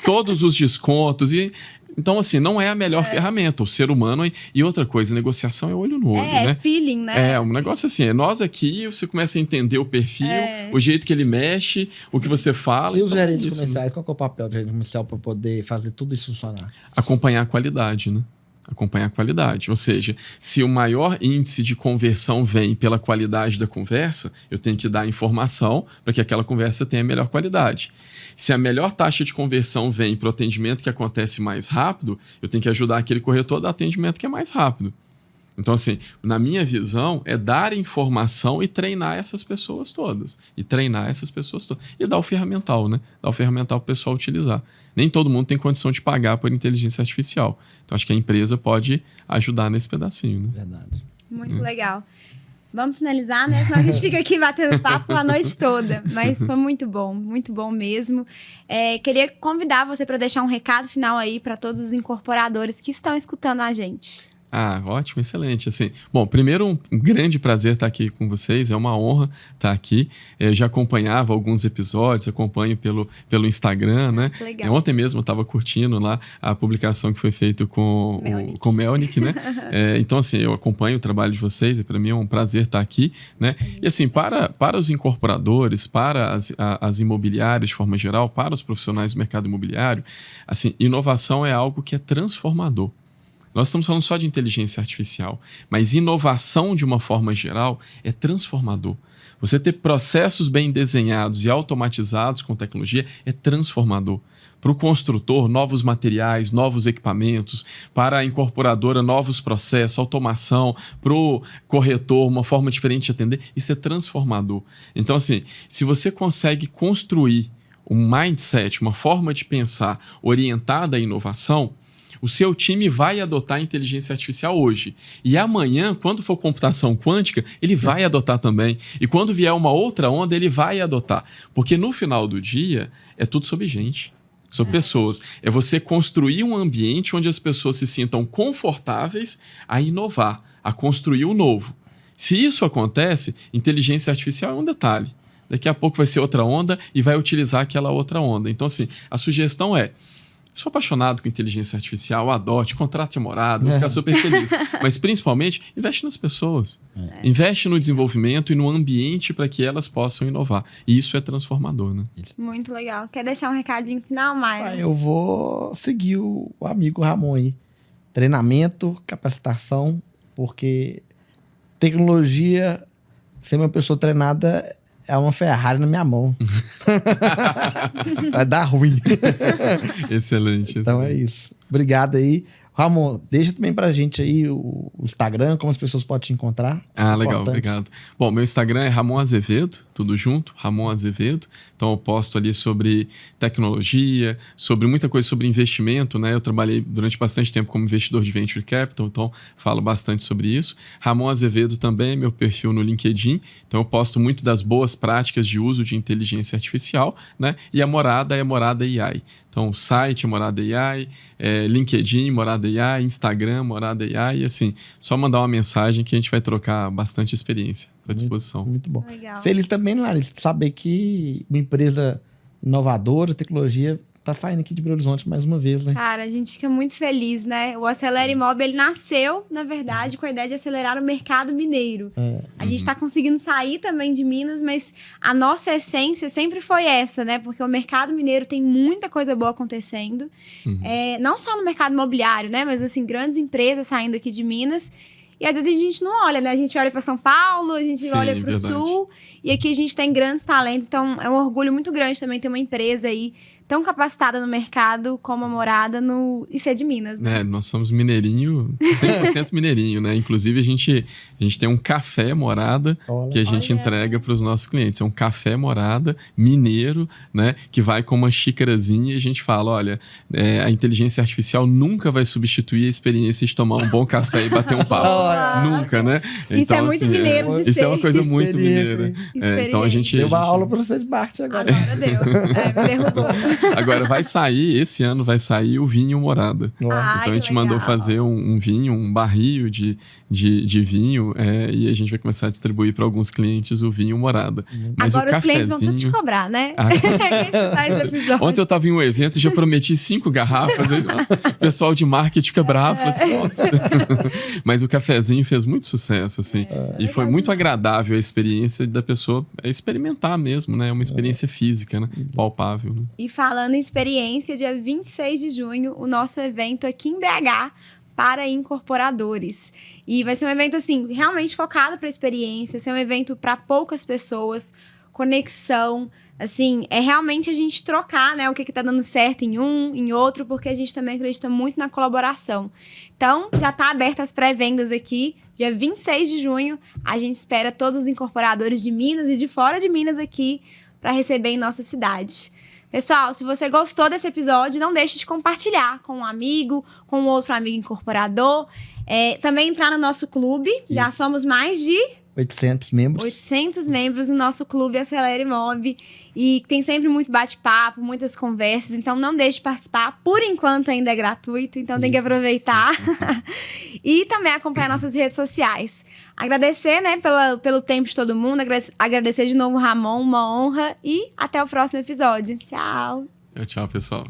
Todos os descontos e... Então, assim, não é a melhor ferramenta. O ser humano... E outra coisa, negociação é olho no olho, né? É feeling, né? É, um negócio assim, nós aqui, você começa a entender o perfil, o jeito que ele mexe, o que você fala. E os gerentes comerciais, qual que é o papel do gerente comercial para poder fazer tudo isso funcionar? Acompanhar a qualidade, né? Acompanhar a qualidade. Ou seja, se o maior índice de conversão vem pela qualidade da conversa, eu tenho que dar informação para que aquela conversa tenha melhor qualidade. Se a melhor taxa de conversão vem para o atendimento que acontece mais rápido, eu tenho que ajudar aquele corretor a dar atendimento que é mais rápido. Então, assim, na minha visão, é dar informação e treinar essas pessoas todas. E dar o ferramental, né? Dar o ferramental para o pessoal utilizar. Nem todo mundo tem condição de pagar por inteligência artificial. Então, acho que a empresa pode ajudar nesse pedacinho, né? Verdade. Muito legal. Vamos finalizar, né? Senão a gente fica aqui batendo papo a noite toda. Mas foi muito bom mesmo. Queria convidar você para deixar um recado final aí para todos os incorporadores que estão escutando a gente. Ah, ótimo, excelente. Assim, bom, primeiro, um grande prazer estar aqui com vocês, é uma honra estar aqui. Eu já acompanhava alguns episódios, acompanho pelo Instagram, né? Legal. Ontem mesmo eu estava curtindo lá a publicação que foi feita com o Melnick, né? Então, assim, eu acompanho o trabalho de vocês e para mim é um prazer estar aqui, né? E assim, para os incorporadores, para as imobiliárias de forma geral, para os profissionais do mercado imobiliário, assim, inovação é algo que é transformador. Nós estamos falando só de inteligência artificial, mas inovação de uma forma geral é transformador. Você ter processos bem desenhados e automatizados com tecnologia é transformador. Para o construtor, novos materiais, novos equipamentos. Para a incorporadora, novos processos, automação. Para o corretor, uma forma diferente de atender. Isso é transformador. Então, assim, se você consegue construir um mindset, uma forma de pensar orientada à inovação, o seu time vai adotar a inteligência artificial hoje. E amanhã, quando for computação quântica, ele vai adotar também. E quando vier uma outra onda, ele vai adotar. Porque no final do dia, é tudo sobre gente. Sobre pessoas. É você construir um ambiente onde as pessoas se sintam confortáveis a inovar, a construir o novo. Se isso acontece, inteligência artificial é um detalhe. Daqui a pouco vai ser outra onda e vai utilizar aquela outra onda. Então, assim, a sugestão é: sou apaixonado com inteligência artificial, adote, contrate a morada, vou ficar super feliz. Mas, principalmente, investe nas pessoas. Investe no desenvolvimento e no ambiente para que elas possam inovar. E isso é transformador, né? Muito legal. Quer deixar um recadinho final, Maia? Eu vou seguir o amigo Ramon aí. Treinamento, capacitação, porque tecnologia, ser uma pessoa treinada, é uma Ferrari na minha mão. Vai dar ruim. Excelente. Então é isso. Obrigado aí. Ramon, deixa também pra gente aí o Instagram, como as pessoas podem te encontrar. Ah, legal, obrigado. Bom, meu Instagram é Ramon Azevedo, tudo junto, Ramon Azevedo. Então eu posto ali sobre tecnologia, sobre muita coisa sobre investimento, né? Eu trabalhei durante bastante tempo como investidor de Venture Capital, então falo bastante sobre isso. Ramon Azevedo também é meu perfil no LinkedIn, então eu posto muito das boas práticas de uso de inteligência artificial, né? E a morada é Morada AI. Então, o site é Morada AI, LinkedIn, Morada AI, Instagram, Morada AI, e assim, só mandar uma mensagem que a gente vai trocar bastante experiência. Estou à disposição. Muito bom. Legal. Feliz também, Larissa, de saber que uma empresa inovadora, tecnologia, tá saindo aqui de Belo Horizonte mais uma vez, né? Cara, a gente fica muito feliz, né? O Acelere Mob, ele nasceu, na verdade, com a ideia de acelerar o mercado mineiro. A gente tá conseguindo sair também de Minas, mas a nossa essência sempre foi essa, né? Porque o mercado mineiro tem muita coisa boa acontecendo. Não só no mercado imobiliário, né? Mas, assim, grandes empresas saindo aqui de Minas. E às vezes a gente não olha, né? A gente olha para São Paulo, a gente olha para o Sul. E aqui a gente tem grandes talentos. Então, é um orgulho muito grande também ter uma empresa aí tão capacitada no mercado como a Morada e ser de Minas, né? Nós somos mineirinho, 100% mineirinho, né? Inclusive, a gente tem um café Morada que a gente entrega para os nossos clientes. É um café Morada mineiro, né? Que vai com uma xícarazinha e a gente fala, olha, a inteligência artificial nunca vai substituir a experiência de tomar um bom café e bater um papo. Nunca, né? Isso então, é muito assim, mineiro de isso ser. É uma coisa muito mineira. Então, a gente... Deu uma aula para você de marketing agora. Agora deu. Me derrubou. Agora vai sair, esse ano vai sair o vinho Morada. Então a gente mandou fazer um vinho, um barril de vinho, e a gente vai começar a distribuir para alguns clientes o vinho Morada. Mas agora o os clientes vão tudo te cobrar, né? Ontem eu estava em um evento e já prometi 5 garrafas. Aí, nossa, o pessoal de marketing fica bravo. Assim, nossa. Mas o cafezinho fez muito sucesso, assim. E foi muito agradável a experiência da pessoa experimentar mesmo, né? Uma experiência física, né? Palpável. Né? E falando em experiência, dia 26 de junho, o nosso evento aqui em BH para incorporadores. E vai ser um evento, assim, realmente focado para experiência, ser um evento para poucas pessoas, conexão, assim, é realmente a gente trocar, né, o que tá dando certo em um, em outro, porque a gente também acredita muito na colaboração. Então, já tá aberta as pré-vendas aqui, dia 26 de junho, a gente espera todos os incorporadores de Minas e de fora de Minas aqui para receber em nossa cidade. Pessoal, se você gostou desse episódio, não deixe de compartilhar com um amigo, com outro amigo incorporador. Também entrar no nosso clube. Isso. Já somos mais de 800 membros. 800 membros no nosso clube Acelere Mob. E tem sempre muito bate-papo, muitas conversas. Então, não deixe de participar. Por enquanto, ainda é gratuito. Então, tem que aproveitar. E também acompanhar nossas redes sociais. Agradecer, né, pelo tempo de todo mundo. Agradecer de novo, Ramon. Uma honra. E até o próximo episódio. Tchau. Tchau, pessoal.